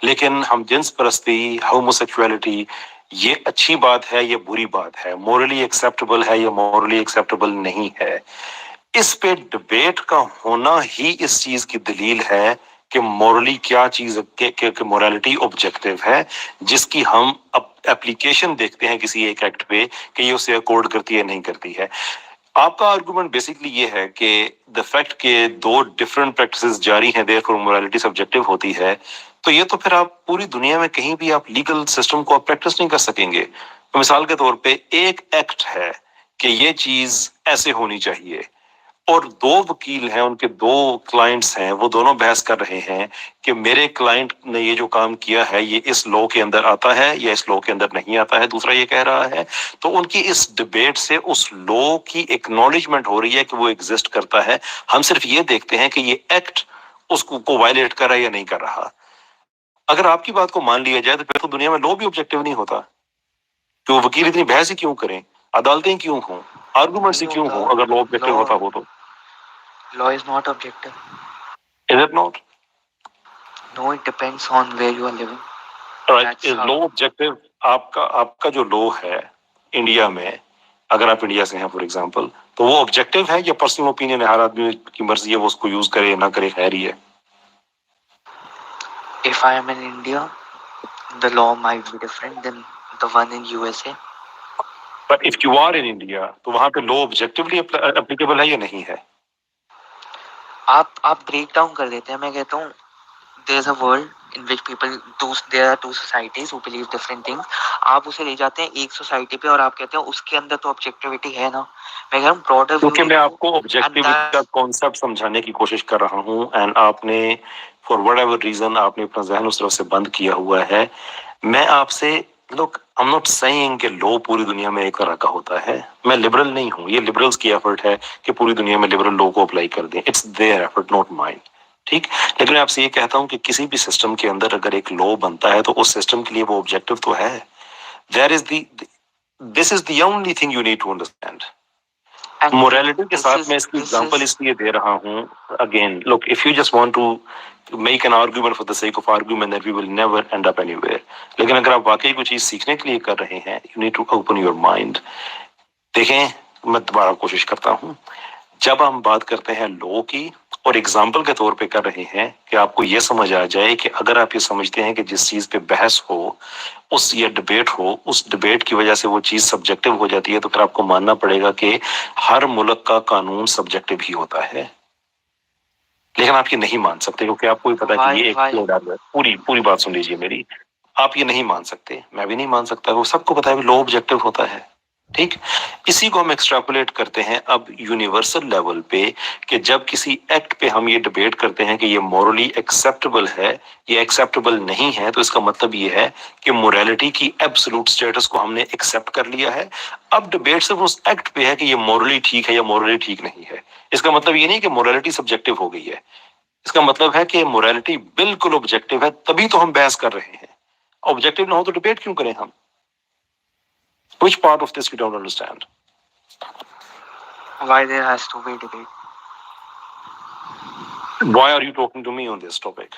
लेकिन हम जिन्स परस्ती, होमोसेक्सुअलिटी, ये अच्छी बात है, ये बुरी बात है, मोरली एक्सेप्टेबल है या मोरली एक्सेप्टेबल नहीं है, इस पे डिबेट का होना ही इस चीज की दलील है कि मोरली क्या चीज के मोरालिटी ऑब्जेक्टिव है, जिसकी हम एप्लीकेशन देखते हैं किसी एक एक्ट पे कि ये उसे अकॉर्ड करती है नहीं करती है. आपका आर्गुमेंट बेसिकली ये है कि द फैक्ट के दो डिफरेंट प्रैक्टिसेस जारी हैं, देयरफॉर मोरालिटी सब्जेक्टिव होती है, तो ये तो फिर आप पूरी दुनिया में कहीं भी आप लीगल सिस्टम को आप प्रैक्टिस नहीं कर सकेंगे. तो मिसाल के तौर पे एक एक्ट है कि ये चीज ऐसे होनी चाहिए और दो वकील हैं, उनके दो क्लाइंट्स हैं, वो दोनों बहस कर रहे हैं कि मेरे क्लाइंट ने ये जो काम किया है ये इस लॉ के अंदर आता है या इस लॉ के अंदर नहीं आता है, दूसरा ये कह रहा है. तो उनकी इस डिबेट से उस लॉ की एक्नॉलेजमेंट हो रही है कि वो एग्जिस्ट करता है. हम सिर्फ ये देखते हैं कि ये एक्ट उसको को वायलेट कर रहा है या नहीं कर रहा. अगर आपकी बात को मान लिया जाए तो फिर तो दुनिया में लॉ भी ऑब्जेक्टिव नहीं होता. तो वकील इतनी बहस ही क्यों करें, अदालतें क्यों हों, आर्गुमेंट्स ही क्यों हों अगर लॉ ऑब्जेक्टिव होता हो तो? Law is not objective. Is it not? No, it depends on where you are living. Right. Is law objective? आपका जो लॉ है इंडिया में, अगर आप इंडिया से हैं फॉर एग्जांपल, तो वो ऑब्जेक्टिव है या पर्सनल ओपिनियन है, हर आदमी की मर्जी है वो उसको यूज करे ना करे, खैर ही है. If I am in India, the law might be different than the one in USA. But if you are in India, तो वहां पे लॉ ऑब्जेक्टिवली एप्लीकेबल है या नहीं है? आप ब्रेक डाउन कर देते हैं. मैं कहता हूँ there is a world in which there are two societies who believe different things. आप उसे ले जाते हैं एक सोसाइटी पे और आप कहते हैं उसके अंदर तो ऑब्जेक्टिविटी है ना. मैं कह रहा हूँ ब्रॉडर क्योंकि मैं आपको ऑब्जेक्टिविटी का कॉन्सेप्ट समझाने की कोशिश कर रहा हूँ एंड आपने फॉर व्हाटएवर रीजन आपने अपना ज़हन उस तरफ से बंद किया हुआ है. मैं आपसे look, I am not saying कि लॉ पूरी दुनिया में एक तरह का होता है. मैं लिबरल नहीं हूँ, ये लिबरल्स की एफर्ट है कि पूरी दुनिया में लिबरल लॉ को अप्लाई कर दें. It's their effort, not mine. ठीक। लेकिन मैं आपसे ये कहता हूं कि किसी भी सिस्टम के अंदर अगर एक लॉ बनता है तो उस सिस्टम के लिए वो ऑब्जेक्टिव तो है। There is this is the only thing you need to understand. And morality के this साथ is मैं इसकी this एग्जांपल is इसलिए दे रहा हूं, again look, if you just want to make an argument for the sake of argument that we will never end up anywhere. लेकिन अगर आप वाकई कोई चीज सीखने के लिए कर रहे हैं, you need to open your mind. देखें, मैं दोबारा कोशिश करता हूं, जब हम बात करते हैं लॉ की और एग्जाम्पल के तौर पे कर रहे हैं कि आपको ये समझ आ जाए कि अगर आप ये समझते हैं कि जिस चीज पे बहस हो, उस ये डिबेट हो, उस डिबेट की वजह से वो चीज सब्जेक्टिव हो जाती है, तो फिर आपको मानना पड़ेगा कि हर मुल्क का कानून सब्जेक्टिव ही होता है। लेकिन आप ये नहीं मान सकते क्योंकि आपको भी पता है कि ये एक why फ्लॉ है। पूरी पूरी बात सुन लीजिए मेरी। आप ये नहीं मान सकते, मैं भी नहीं मान सकता, वो सबको पता है लॉ ऑब्जेक्टिव होता है। ठीक। इसी को हम एक्सट्रापोलेट करते हैं अब यूनिवर्सल लेवल पे कि जब किसी एक्ट पे हम ये डिबेट करते हैं कि ये मॉरली एक्सेप्टेबल है, ये एक्सेप्टेबल नहीं है, तो इसका मतलब ये है कि मोरालिटी की एब्सोल्यूट स्टेटस को हमने एक्सेप्ट कर लिया है। अब डिबेट सिर्फ उस एक्ट पे है कि ये मॉरली ठीक है या मॉरली ठीक नहीं है। इसका मतलब ये नहीं कि मोरालिटी सब्जेक्टिव हो गई है। इसका मतलब है कि मोरालिटी बिल्कुल ऑब्जेक्टिव है, तभी तो हम बहस कर रहे हैं। ऑब्जेक्टिव ना हो तो डिबेट क्यों करें हम? Which part of this you don't understand? there has to be debate? Why are you talking to me on this topic?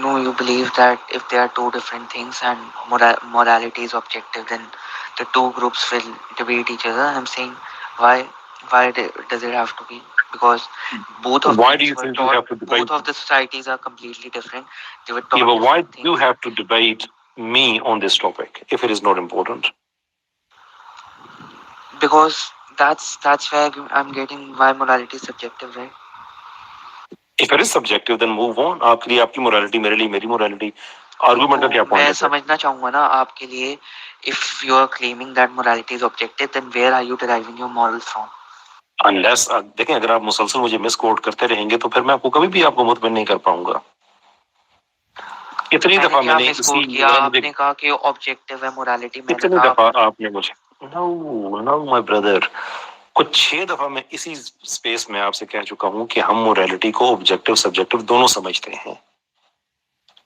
No, you believe that if there are two different things and morality is objective, then the two groups will debate each other. I'm saying why does it have to be? Because both of Why do things you were think you taught. have to debate? Both of the societies are completely different. They were Yeah, taught but why different do you things. have to debate me on this topic if it is not important? Because that's where I'm getting why morality is subjective, right? If it is subjective, then move on. आपके लिए आपकी morality, मेरे लिए मेरी morality. Argument का क्या तो point मैं है? समझना चाहूंगा ना आपके लिए, if you are claiming that morality is objective, then where are you deriving your morals from? Unless देखें, अगर आप मुसलसल मुझे मिसकोट करते रहेंगे तो फिर मैं आपको कभी भी आपको मुतमिन नहीं कर पाऊंगा। इतनी दफा क्या मैंने मिसकोट किया? आपने कहा कि ऑब्जेक्टिव है मोरालिटी, मैंने इतनी कहा दफा आपने मुझे नो माय ब्रदर, कुछ 6 दफा मैं इसी स्पेस में आपसे कह चुका हूं कि हम मोरालिटी को ऑब्जेक्टिव सब्जेक्टिव दोनों समझते हैं।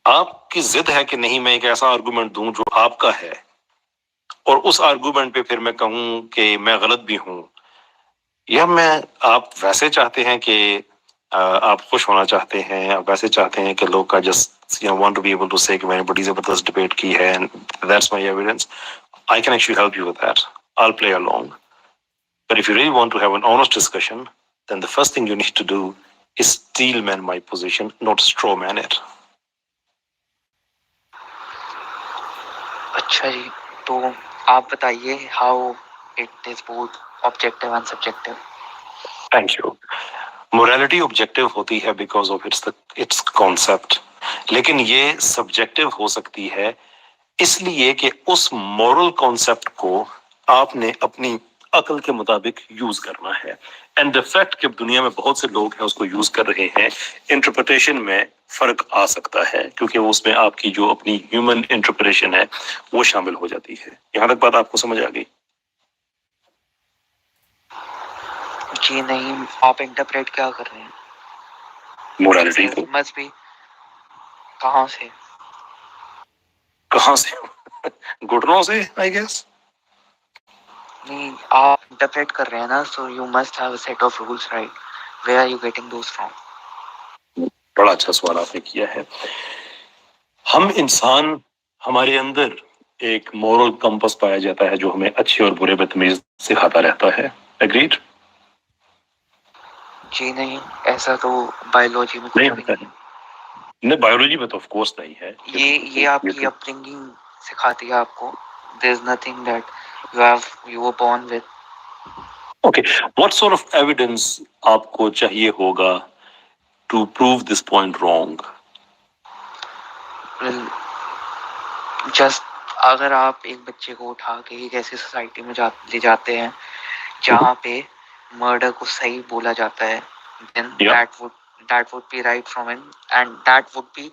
आपकी जिद है कि नहीं, मैं एक ऐसा आर्गुमेंट दूं जो आपका है और उस आर्गुमेंट पे फिर मैं कहूं कि मैं गलत भी हूं, या मैं आप वैसे चाहते हैं कि आप खुश होना चाहते हैं, आप वैसे चाहते हैं कि लोग का just want to be able to say कि मैंने बड़ी जबरदस्त डिबेट की है and that's my evidence. I can actually help you with that. I'll play along. But if you really want to have an honest discussion, then the first thing you need to do is steel man my position, not straw man it. अच्छा जी, तो आप बताइए how it is both objective and subjective. Thank you. Morality objective होती है because of its concept. लेकिन ये subjective हो सकती है इसलिए कि उस moral concept को आपने अपनी अकल के मुताबिक यूज करना है। एंड द फैक्ट कि दुनिया में बहुत से लोग हैं उसको यूज कर रहे हैं, इंटरप्रिटेशन में फर्क आ सकता है क्योंकि उसमें आपकी जो अपनी ह्यूमन इंटरप्रिटेशन है वो शामिल हो जाती है। यहां तक बात आपको समझ आ गई? जी नहीं, आप इंटरप्रेट क्या कर रहे हैं? मोरालिटी को। मस्ट बी कहाँ से? कहां से? घुटनों से, आई गेस। नहीं, आप इंटरप्रेट कर रहे हैं ना, so you must have a set of rules, right? Where are you getting those from? बड़ा अच्छा सवाल आपने किया है। हम इंसान, हमारे अंदर एक मोरल कंपस पाया जाता है जो हमें अच्छे और बुरे बदतमीज सिखाता रहता है। एग्रीड? जी नहीं, ऐसा तो बायोलॉजी में नहीं कुछ भी होता नहीं है। नहीं, बायोलॉजी में तो ऑफ कोर्स नहीं है। ये आपकी अपब्रिंगिंग सिखाती है आपको। There is nothing that you were born with. Okay, what sort of evidence आपको चाहिए होगा to prove this point wrong? Well, just अगर आप एक बच्चे को उठा के एक ऐसी सोसाइटी में ले जाते हैं जहाँ पे मर्डर को सही बोला जाता है, then that would be right from him, and that would be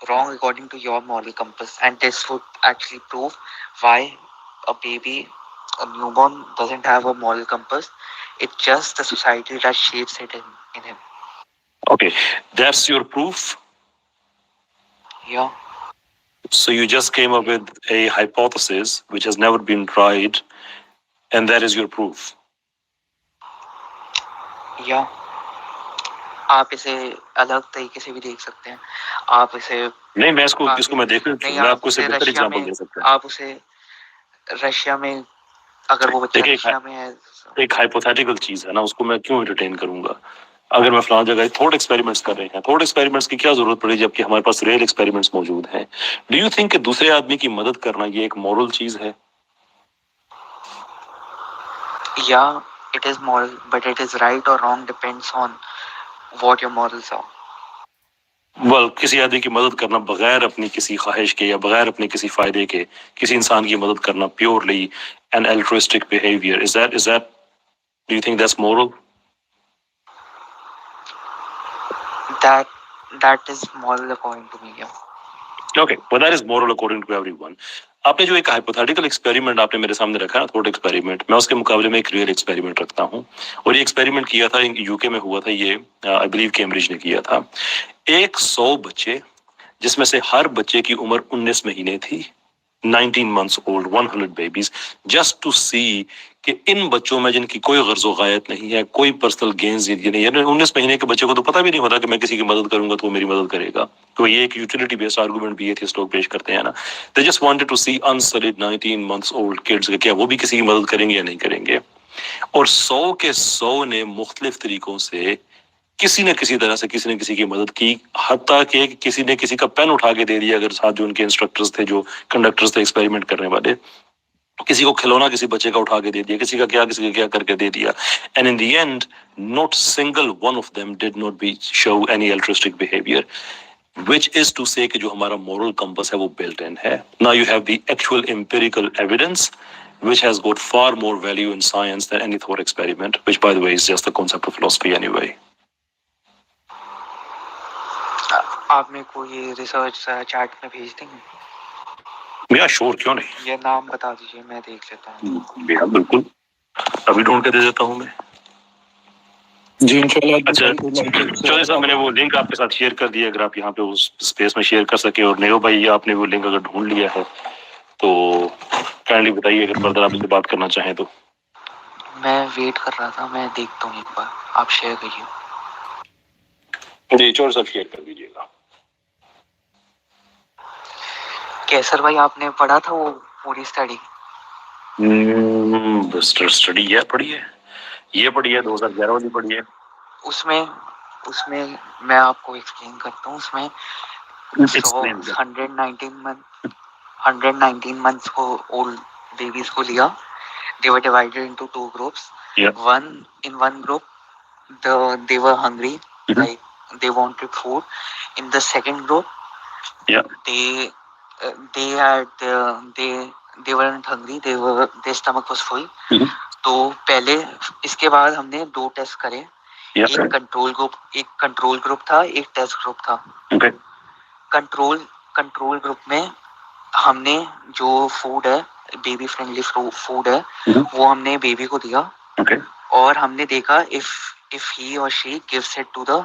wrong according to your moral compass, and this would actually prove why a newborn doesn't have a moral compass. It's just the society that shapes it in him. Okay, that's your proof. Yeah. So you just came up with a hypothesis which has never been tried, and that is your proof. Yeah. आप इसे अलग तरीके से भी देख सकते हैं, आप इसे नहीं, मैं इसको मैं देखूं, नहीं, मैं आप आपको उसे बेहतर रशिया एग्जांपल में, दे सकता हूं। आप उसे रशिया में, अगर वो बच्चा रशिया में है, एक हाइपोथेटिकल चीज है ना, उसको मैं क्यों एंटरटेन करूंगा? अगर मैं फलां जगह थॉट एक्सपेरिमेंट्स कर रहे हैं, थॉट एक्सपेरिमेंट्स की क्या जरूरत पड़ी जबकि हमारे पास रियल एक्सपेरिमेंट्स मौजूद हैं? डू यू थिंक कि दूसरे आदमी की मदद करना ये एक मॉरल चीज है? या it is moral, but it is right और wrong depends on what your morals are. Well, किसी आदमी की मदद करना बगैर अपनी किसी ख्वाहिश के या बगैर अपने किसी फायदे के किसी इंसान की मदद करना purely an altruistic behaviour, is that do you think that's moral? That is moral according to me. Yeah. Okay, but that is moral according to everyone. आपने जो एक हाइपोथेटिकल एक्सपेरिमेंट आपने मेरे सामने रखा ना, थॉट एक्सपेरिमेंट, मैं उसके मुकाबले में एक रियल एक्सपेरिमेंट रखता हूँ। और ये एक्सपेरिमेंट किया था यूके में हुआ था, ये आई बिलीव कैम्ब्रिज ने किया था। 100 बच्चे, जिसमें से हर बच्चे की उम्र 19 महीने थी, 19 months old, 100 babies, just to see कि इन बच्चों में जिनकी कोई गर्ज़ो गायत नहीं है, कोई पर्सनल गेन्स नहीं है, 19 महीने के बच्चे को तो पता भी नहीं होता कि मैं किसी की मदद करूंगा तो वो मेरी मदद करेगा। तो ये एक यूटिलिटी बेस्ड आर्गुमेंट भी एथियस्ट लोग पेश करते हैं ना। They just wanted to see अनसलिड 19 months old kids कि क्या वो भी किसी की मदद करेंगे या नहीं करेंगे। और 100 के 100 ने मुख्तलिफ तरीकों से किसी न किसी तरह से किसी ने किसी की मदद की, हत्ता कि किसी ने किसी का पेन उठा के दे दिया, अगर साथ जो उनके इंस्ट्रक्टर्स थे, जो कंडक्टर्स थे एक्सपेरिमेंट करने वाले, किसी को खिलौना किसी बच्चे का उठा के दे दिया, किसी का क्या करके दे दिया। And in the end not single one of them did not be show any altruistic behaviour, which is to say कि जो हमारा moral compass है वो built in है। Now you have the actual empirical evidence which has got far more value in science than any thought experiment, which by the way is just the concept of philosophy anyway. आप मेरे को ये research chat में भेज देंगे? या sure, क्यों नहीं। ये नाम बता दीजिए, मैं देख लेता हूँ। बिल्कुल, अभी ढूंढ के दे देता हूँ मैं जी, इंशाल्लाह। अच्छा चलिए साहब, मैंने वो लिंक आपके साथ शेयर कर दिया, अगर आप यहाँ पे उस स्पेस में शेयर कर सके। और नेहो भाई, आपने वो लिंक अगर ढूंढ लिया है तो काइंडली बताइए, अगर फर्दर आप इससे बात करना चाहें तो। मैं वेट कर रहा था, मैं देखता हूँ एक बार, आप शेयर करिए। जी चोर साहब, शेयर कर दीजिएगा। कैसर भाई, आपने पढ़ा था वो पूरी स्टडी? स्टडी है, पढ़ी है, ये पढ़ी है, 2011 वाली पढ़ी है। उसमें मैं आपको एक्सप्लेन करता हूँ। उसमें 119 months को ओल्ड बेबीज को लिया। They were divided into 2 groups. Yeah. In one group, they were hungry, like they wanted food. In the second group, Yeah. they weren't hungry. Their stomach was full. तो पहले, इसके बाद हमने 2 test करे। एक control group था, एक test group था। कंट्रोल ग्रुप में हमने जो फूड है, बेबी फ्रेंडली फूड है, वो हमने बेबी को दिया। और हमने देखा if he or she gives it to the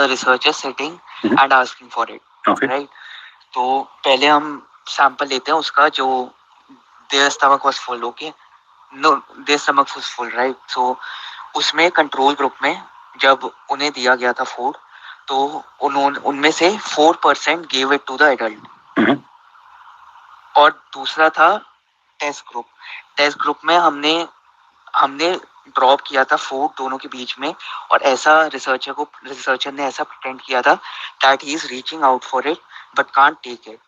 researcher sitting and asking for it, right? तो पहले हम सैंपल लेते हैं उसका, जो their stomach was full, okay? No, their stomach was full, right? So उसमें कंट्रोल ग्रुप में जब उन्हें दिया गया था फूड, तो उनमें से 4% gave it to the adult। और दूसरा था टेस्ट ग्रुप में हमने ड्रॉप किया था फूड दोनों के बीच में, और ऐसा रिसर्चर ने ऐसा प्रिटेंड किया था that he is reaching out for it but can't take it.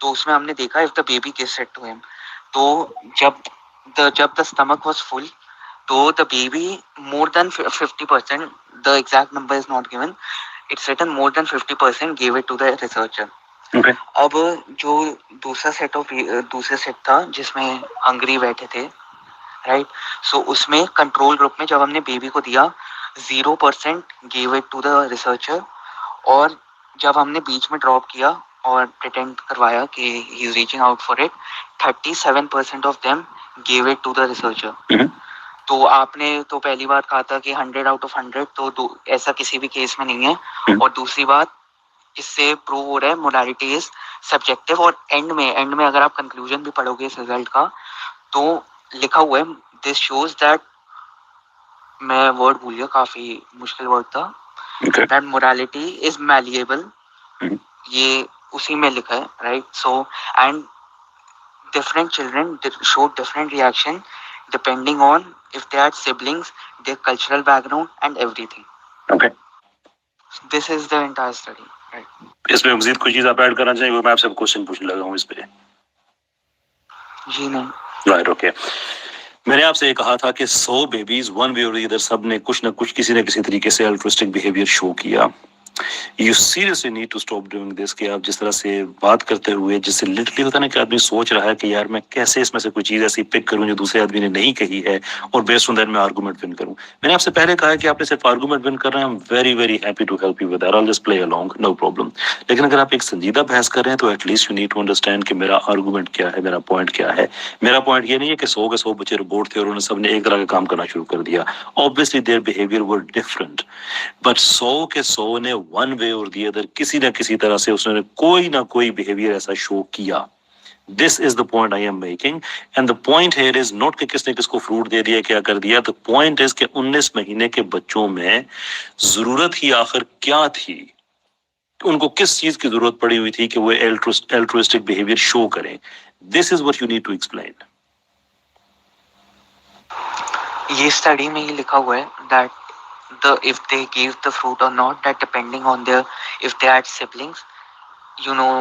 तो उसमें हमने देखा if the baby gives it to him, तो जब द स्टमक वाज फुल, तो the baby more than 50%, the exact number is not given, it's written more than 50% give it to the researcher. अब जो दूसरा सेट था जिसमें Hungary बैठे थे, राइट? सो उसमें कंट्रोल ग्रुप में जब हमने बेबी को दिया, 0% give it to the researcher. और जब हमने बीच में ड्रॉप किया और प्रिटेंड करवाया कि he is reaching out for it, 37% of them give it to the researcher. तो आपने तो पहली बात कहा था कि 100 आउट ऑफ 100, तो ऐसा किसी भी केस में नहीं है। और दूसरी बात, इससे प्रूव हो रहा है मोरालिटी इज सब्जेक्टिव। और एंड में अगर आप कंक्लूजन भी पढ़ोगे इस रिजल्ट का, तो लिखा हुआ है दिस शोज दैट, मैं वर्ड भूल गया, काफी मुश्किल वर्ड था, दैट मोरालिटी इज मैलिएबल। ये उसी में लिखा है, right? So and different children show different reaction depending on if they are siblings, their cultural background and everything. Okay. This is the entire study, right? इसमें मजीद कोई चीज आप ऐड करना चाहिए? मैं आपसे क्वेश्चन पूछने लगा हूँ इस पे। जी नहीं। Right, okay. मैंने आपसे ये कहा था कि 100 बेबीज वन वे और इधर सब ने कुछ ना कुछ किसी न किसी तरीके से अल्ट्रुइस्टिक बिहेवियर शो किया। You seriously need to stop doing this, कि आप जिस तरह से बात करते हुए, जिससे लिटरली होता है ना कि आदमी सोच रहा है कि यार मैं कैसे इसमें से कोई चीज ऐसी पिक करूं जो दूसरे आदमी ने नहीं कही है और बेस्ड ऑन दैट मैं आर्गुमेंट विन करूं। मैंने आपसे पहले कहा है कि आपने सिर्फ आर्गुमेंट विन कर रहे हैं, I am very very happy to help you with that, I will just play along, no problem. लेकिन अगर आप एक संजीदा बहस कर रहे हैं तो at least you need to understand कि मेरा आर्गुमेंट क्या है, मेरा पॉइंट क्या है। मेरा पॉइंट ये नहीं है कि 100 के 100 बच्चे रोबोट थे और उन्होंने सबने एक तरह का काम करना शुरू कर दिया। Obviously their behaviour were different, but 100 के 100 ने वन वे और दी अदर किसी न किसी तरह से उसने कोई ना कोई बिहेवियर ऐसा शो किया। This is the point I am making, and the point here is not कि किसने किसको फ्रूट दे दिया, क्या कर दिया। The point is कि 19 महीने के बच्चों में जरूरत ही आखिर क्या थी, उनको किस चीज की जरूरत पड़ी हुई थी कि वो altruistic behavior शो करें। This is what you need to explain. ये स्टडी में ही लिखा हुआ है that the if they gave the fruit or not, that depending on their, if they had siblings, you know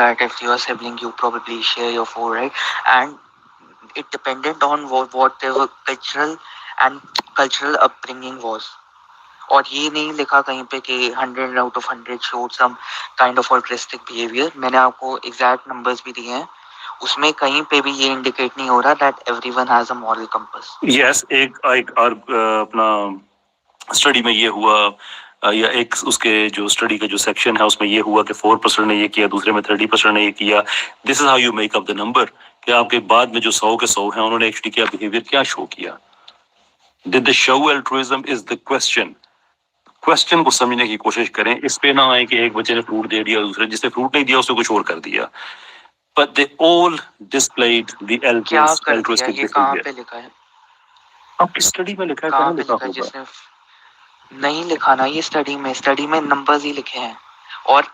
that if you are sibling you probably share your food, right? And it depended on what their cultural upbringing was. और ये नहीं लिखा कहीं पे कि 100 out of 100 showed some kind of altruistic behavior। मैंने आपको exact numbers भी दिए हैं, उसमें कहीं पे भी ये इंडिकेट नहीं हो रहा that everyone has a moral compass। Yes, एक अपना स्टडी में ये हुआ, या एक उसके जो स्टडी का जो सेक्शन है उसमें ये हुआ कि 4% ने ये किया, दूसरे में 30% ने ये किया। This is how you make up the number, कि आपके बाद में जो 100 के 100 हैं उन्होंने एक्चुअली क्या बिहेवियर क्या शो किया। Did they show altruism is the question. Question को समझने की कोशिश करें, इस पे ना आए कि एक बच्चे ने फ्रूट दे दिया, दूसरे जिसने फ्रूट नहीं दिया उसने कुछ और कर दिया। But they all displayed the क्या कर दिया, altruistic ये कहाँ behavior. पे लिखा है? आपकी स्टडी में लिखा है, कहाँ कहाँ पे लिखा लिखा है? होगा? जिसने नहीं लिखा ना, ये स्टडी में नंबर्स ही लिखे हैं। और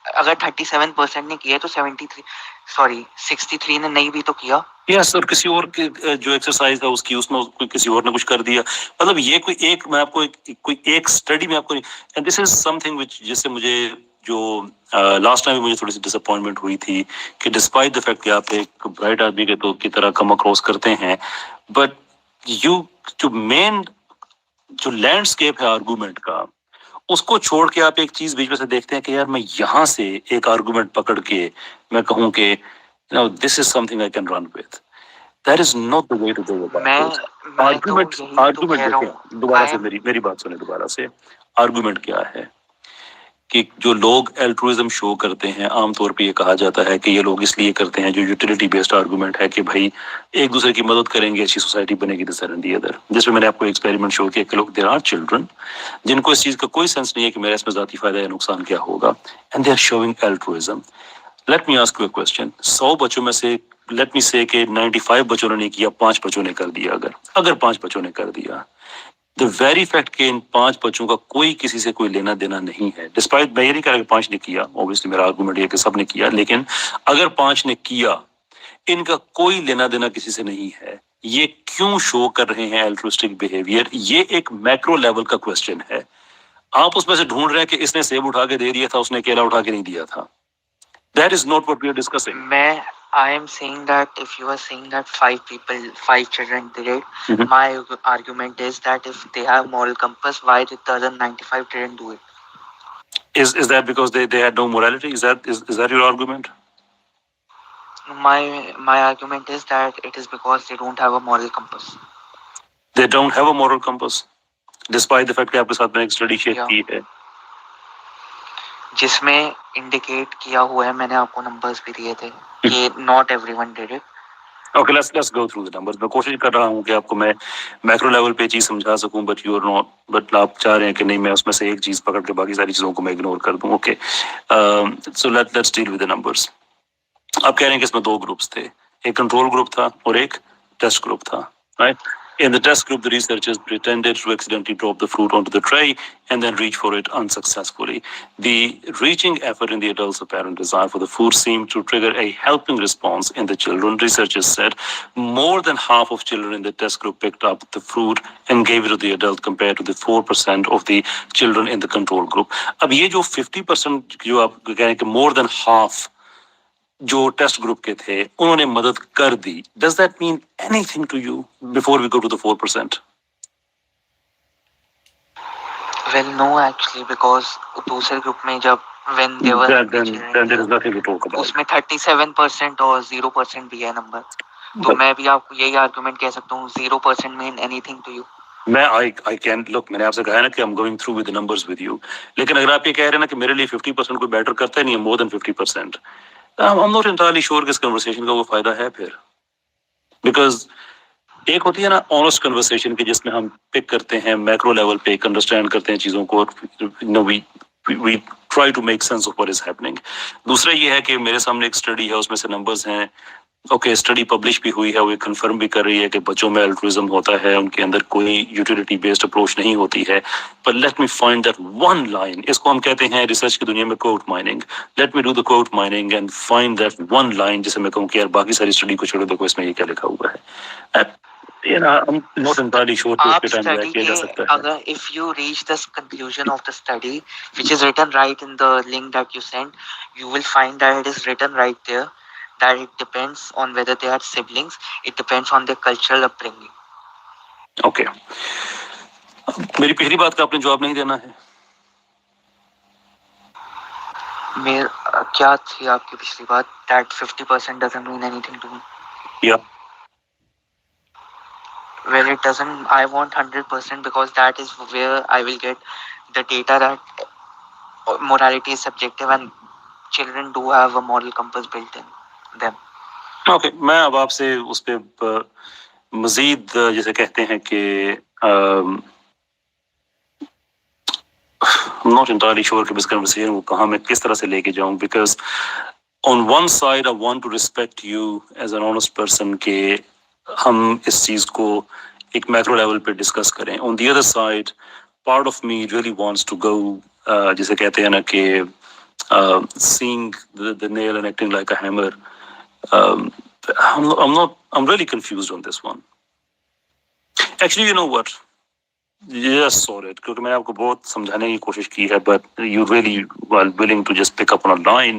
अगर 37% ने किया तो 63 ने नहीं भी तो किया। यस, और किसी और के जो एक्सरसाइज है उसकी उसमें कोई किसी और ने कुछ कर दिया। मतलब ये कोई एक, मैं आपको कोई एक स्टडी में आपको, and this is something which, जिससे मुझे जो लास्ट टाइम मुझे थोड़ी सी डिसअपॉइंटमेंट हुई थी कि डिस्पाइट द फैक्ट कि आप एक ब्राइट आदमी के तो की तरह कम अक्रॉस करते हैं, बट यू जो मेन जो लैंडस्केप है आर्गुमेंट का, उसको छोड़ के आप एक चीज बीच में से देखते हैं कि यार मैं यहां से एक आर्गुमेंट पकड़ के मैं कहूं कि no this is something I can run with, that is not the way to do about it. Argument देखिए, दोबारा से मेरी बात सुने दोबारा से। आर्गुमेंट क्या है कि जो लोग एल्ट्रुइज्म शो करते हैं, आमतौर पे ये कहा जाता है कि ये लोग इसलिए करते हैं, जो यूटिलिटी बेस्ड आर्गुमेंट है कि भाई एक दूसरे की मदद करेंगे, अच्छी सोसाइटी बनेगी, दिस एंड दी अदर। जिसमें मैंने आपको एक्सपेरिमेंट शो किया कि लोग, देयर आर चिल्ड्रन जिनको इस चीज का कोई सेंस नहीं है कि मेरा इसमें जाती फायदा या नुकसान क्या होगा, and they are showing altruism. Let me ask you a question, 100 बच्चों में से लेट मी से कि 95 बच्चों ने नहीं किया, 5 बच्चों ने कर दिया, अगर 5 बच्चों ने कर दिया, द वेरी फैक्ट कि इन 5 बच्चों का कोई किसी से कोई लेना देना नहीं है, डिस्पाइट, मैं ये नहीं कह रहा कि 5 ने किया, ऑब्वियसली मेरा आर्गुमेंट ये कि सब ने किया, लेकिन अगर 5 ने किया, इनका कोई लेना देना किसी से नहीं है, ये क्यों शो कर रहे हैं एल्ट्रुइस्टिक बिहेवियर? ये एक मैक्रो लेवल का क्वेश्चन है। आप उसमें से ढूंढ रहे हैं कि इसने सेब उठा के दे दिया था, उसने केला उठा के नहीं दिया था। That is not what we are discussing. I am saying that if you are saying that 5 children did it, my argument is that if they have moral compass, why did the other 95 didn't do it? Is that because they had no morality? Is that your argument? My argument is that it is because they don't have a moral compass. They don't have a moral compass, despite the fact कि आपके साथ में एक study share की है जिसमें indicate किया हुआ है, मैंने आपको नंबर्स भी दिए थे कि not everyone did it. Okay, let's go through the numbers. मैं कोशिश कर रहा हूँ कि आपको मैं मैक्रो लेवल पे चीज समझा सकूं, but you are not, but आप चाह रहे हैं कि नहीं मैं उसमें से एक चीज पकड़ के बाकी सारी चीजों को मैं इग्नोर कर दूं. Okay, so let's deal with the numbers. आप कह रहे हैं कि इसमें दो ग्रुप्स थे, एक कंट्रोल ग्रुप था और एक टेस्ट ग्रुप था, right? In the test group, the researchers pretended to accidentally drop the fruit onto the tray and then reach for it unsuccessfully. The reaching effort in the adult's apparent desire for the food seemed to trigger a helping response in the children. Researchers said more than half of children in the test group picked up the fruit and gave it to the adult compared to the 4% of the children in the control group. अब ये जो 50% जो आप कह रहे हैं कि more than half जो टेस्ट ग्रुप के थे उन्होंने मदद कर दी, does that mean anything to you before we go to the 4%? Well, no, actually, because दूसरे ग्रुप में जब when they were then there is nothing to talk about. उसमें 37% और 0% भी है नंबर, तो मैं भी आपको यही आर्गुमेंट कह सकता हूँ 0% मीन एनीथिंग टू यू. मैं I can look, मैंने आपसे कहा है ना कि I'm going through with the numbers with you, लेकिन अगर आप ये कह रहे हैं ना कि मेरे लिए 50% कोई बेटर करता है नहीं, more than 50%, I'm not entirely sure कि इस कन्वर्सेशन का वो फायदा है फिर, बिकॉज एक होती है ना ऑनेस्ट कन्वर्सेशन की जिसमें हम पिक करते हैं मैक्रो लेवल पे, एक अंडरस्टैंड करते हैं चीजों को, no we try to make sense of what is happening. दूसरा ये है कि मेरे सामने एक स्टडी है, उसमें से नंबर्स हैं. ओके, स्टडी पब्लिश भी हुई है, वो कंफर्म भी कर रही है कि बच्चों में अल्ट्रुइज्म होता है, उनके अंदर कोई यूटिलिटी बेस्ड अप्रोच नहीं होती है. पर let me find that one line, इसको हम कहते हैं रिसर्च की दुनिया में quote mining. Let me do the quote mining and find that one line जिसे मैं कहूँ कि यार बाकी सारी स्टडी को छोड़ो, देखो इसमें ये क्या लिखा हुआ है. I'm not entirely sure आप स्टडी के अगर if you reach the conclusion of the study which is written right in the link that you sent, you will find that it is written right there that it depends on whether they are siblings, it depends on their cultural upbringing. Okay, मेरी पहली बात का आपने जवाब नहीं देना है. क्या थी आपकी पिछली बात? That 50% doesn't mean anything to me. Yeah. Well, it doesn't. I want 100% because that is where I will get the data that morality is subjective and children do have a moral compass built in them. Okay, मैं अब आपसे उस पे मजीद जैसे कहते हैं कि I'm not entirely sure कि इस कन्वर्सेशन को कहाँ मैं किस तरह से लेके जाऊँ, because on one side I want to respect you as an honest person कि हम इस चीज को एक मैक्रो लेवल पे डिस्कस करें. On the other side part of me really wants to go, जिसे कहते हैं ना कि seeing the nail and acting like a hammer. I'm really confused on this one. Actually, you know what? Yes, sorry, क्योंकि मैं आपको बहुत समझाने की कोशिश की है, but you really were willing to just pick up on a line.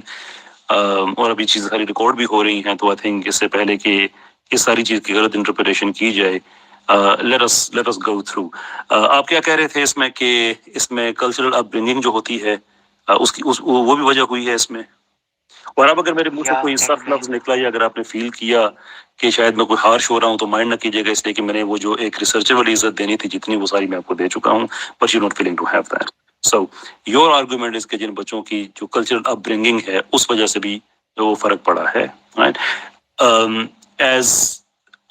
और अभी चीज़ सारी रिकॉर्ड भी हो रही हैं, तो आई थिंक इससे पहले कि इस सारी चीज की गलत इंटरप्रिटेशन की जाए, let us go through. आप क्या कह रहे थे इसमें कि इसमें कल्चरल अपब्रिंगिंग जो होती है उसकी वो भी वजह हुई है इसमें. और अब अगर मेरे मुंह से कोई सख्त लफ्ज निकला या अगर आपने फील किया कि शायद मैं कोई हार्श हो रहा हूँ तो माइंड ना कीजिएगा, इसलिए कि मैंने वो जो एक रिसर्चर वाली इज्जत देनी थी जितनी वो सारी मैं आपको दे चुका हूँ, but you not feeling to have that. So your argument is कि जिन बच्चों की जो कल्चरल अपब्रिंगिंग है उस वजह से भी वो फर्क पड़ा है, right? As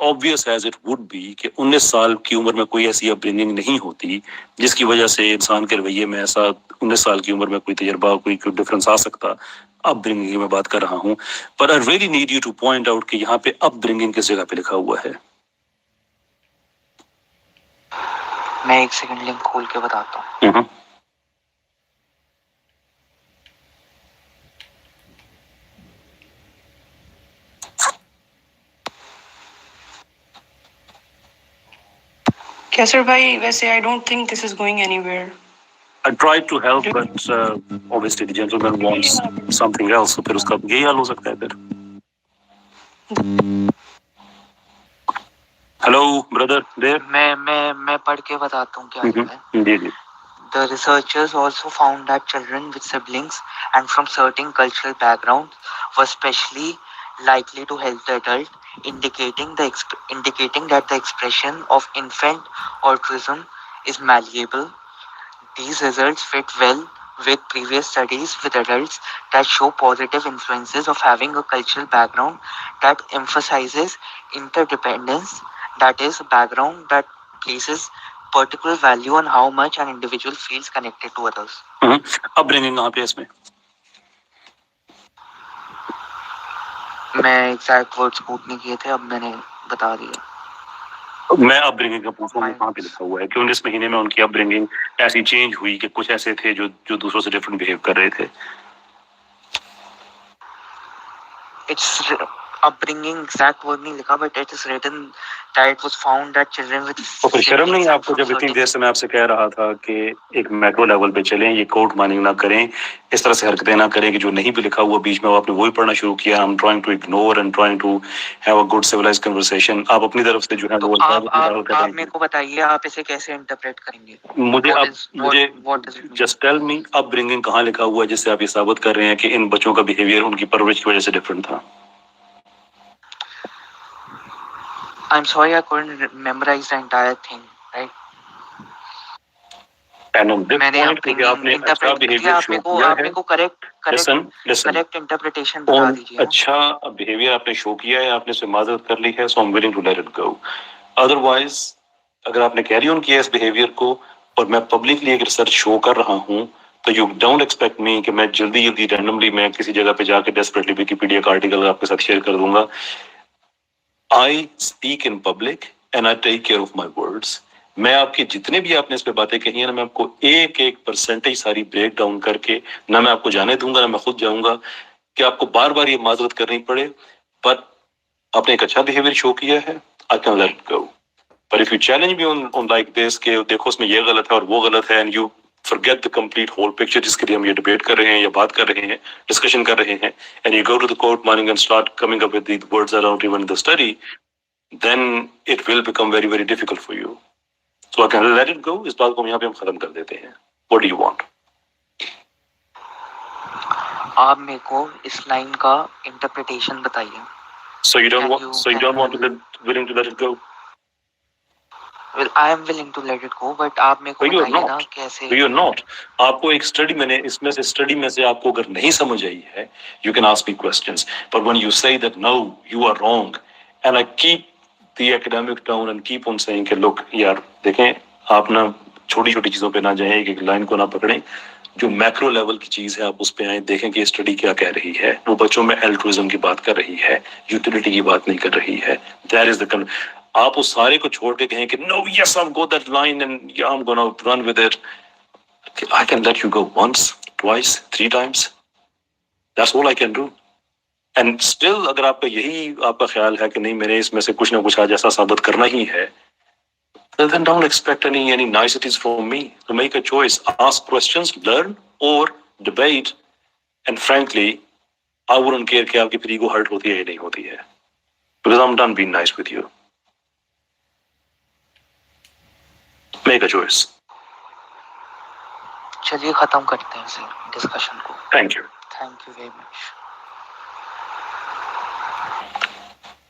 obvious as it would be कि 19 साल की उम्र में कोई ऐसी अपब्रिंगिंग नहीं होती जिसकी वजह से इंसान के रवैये में ऐसा 19 साल की उम्र में कोई तजर्बा कोई डिफरेंस आ सकता. अपब्रिंगिंग की मैं बात कर रहा हूँ, पर I really need you two point out कि यहाँ पे अपब्रिंगिंग किस जगह पे लिखा हुआ है. मैं एक सेकंड लिंक खोल के बताता हूँ. Kesar bhai, वैसे I don't think this is going anywhere. I tried to help, but obviously the gentleman wants something else. तो फिर उसका यही हाल हो सकता है फिर. Hello, brother, there. मैं पढ़ के बताता हूँ क्या है. जी. The researchers also found that children with siblings and from certain cultural backgrounds were especially likely to help the adult, indicating that the expression of infant autism is malleable. These results fit well with previous studies with adults that show positive influences of having a cultural background that emphasizes interdependence, that is, a background that places particular value on how much an individual feels connected to others. Upbringing कहाँ पे है इसमें? मैं exact words coat नहीं किए थे, अब मैंने बता दिया। मैं अपब्रिंगिंग का पूछ रहा हूँ कहाँ पे लिखा हुआ है कि 19 महीने में उनकी अपब्रिंगिंग ऐसी चेंज हुई कि कुछ ऐसे थे जो दूसरों से डिफरेंट बिहेव कर रहे थे। It's upbringing exact word नहीं लिखा, but it is written that it was found that children with तो फिर शर्म नहीं आपको जब इतनी देर से मैं आपसे कह रहा था कि एक मैक्रो लेवल पे चलें, ये कोर्ट माइनिंग ना करें, इस तरह से हरकतें ना करें कि जो नहीं भी लिखा हुआ बीच में आपने वही पढ़ना शुरू किया। I am trying to ignore and trying to have a good civilised conversation. आप अपनी तरफ से जो है तो वो आप मेरे को बताइए, आप इसे कैसे इंटरप्रेट करेंगे? मुझे जस्ट टेल मी अपब्रिंगिंग कहाँ लिखा हुआ है जिससे आप ये साबित कर रहे हैं कि इन बच्चों का बिहेवियर उनकी परवरिश की वजह से डिफरेंट था। I'm sorry I couldn't memorize the entire thing, right? And on this point क्योंकि आपने अच्छा बिहेवियर शो किया है, आप मेरे को करेक्ट इंटरप्रिटेशन बता दीजिए। अच्छा बिहेवियर आपने शो किया है, आपने इसमें माजरत कर ली है, so I'm willing to let it go. Otherwise, अगर आपने कैरी ऑन किया इस बिहेवियर को और मैं पब्लिकली एक रिसर्च शो कर रहा हूँ, तो यू डोंट एक्सपेक्ट मी कि मैं जल्दी रैंडमली मैं किसी जगह पे जाके डेस्परेटली विकिपीडिया का आर्टिकल आपके साथ शेयर कर दूंगा। I speak in public and I take care of my words. मैं आपकी जितने भी आपने इस पे बातें कही है ना, मैं आपको एक एक परसेंटेज सारी ब्रेक डाउन करके ना मैं आपको जाने दूंगा ना मैं खुद जाऊंगा कि आपको बार बार ये माजरत करनी पड़े। पर आपने एक अच्छा बिहेवियर शो किया है, I can let it go. But if you challenge me on like this कि देखो उसमें ये गलत है और वो गलत है, and you forget the complete whole picture जिसके लिए हम ये डिबेट कर रहे हैं या बात कर रहे हैं, डिस्कशन कर रहे हैं, and you go to the court mining and start coming up with the words that aren't even in the study, then it will become very very difficult for you. So I can let it go. इस बात को हम यहाँ पे हम खत्म कर देते हैं. What do you want? आप मेरे को इस लाइन का इंटरप्रिटेशन बताइए। So you don't want to willing to let it go? Well, I am willing to let it go, but आप मेरे को बताइए ना कैसे? You're not. आपको एक स्टडी मैंने इसमें से स्टडी में से आपको अगर नहीं समझ आई है, you can ask me questions. But when you say that no, you are wrong, and I keep the academic tone and keep on saying कि look यार देखें आप ना छोटी छोटी चीजों पे ना जाएं, एक लाइन को ना पकड़ें, जो मैक्रो लेवल की चीज है आप उस पे आए, देखें कि स्टडी क्या कह रही है। वो बच्चों में एल्ट्रुइज्म की बात कर रही है, यूटिलिटी की बात नहीं कर रही है। दैट इज द आप उस सारे को छोड़ के कहें कि no yes I am go that line and I am gonna run with it, I can let you go once twice 3 times, that's all I can do. And still अगर आपका यही आपका ख्याल है कि नहीं मेरे इसमें से कुछ ना कुछ आज ऐसा साबित करना ही है, then don't expect any niceties from me. To make a choice, ask questions, learn or debate, and frankly I wouldn't care कि आपकी फिर ego hurt होती है या नहीं होती है, because I'm done being nice with you. Make a choice. चलिए खत्म करते हैं इस डिस्कशन को। Thank you. Thank you very much.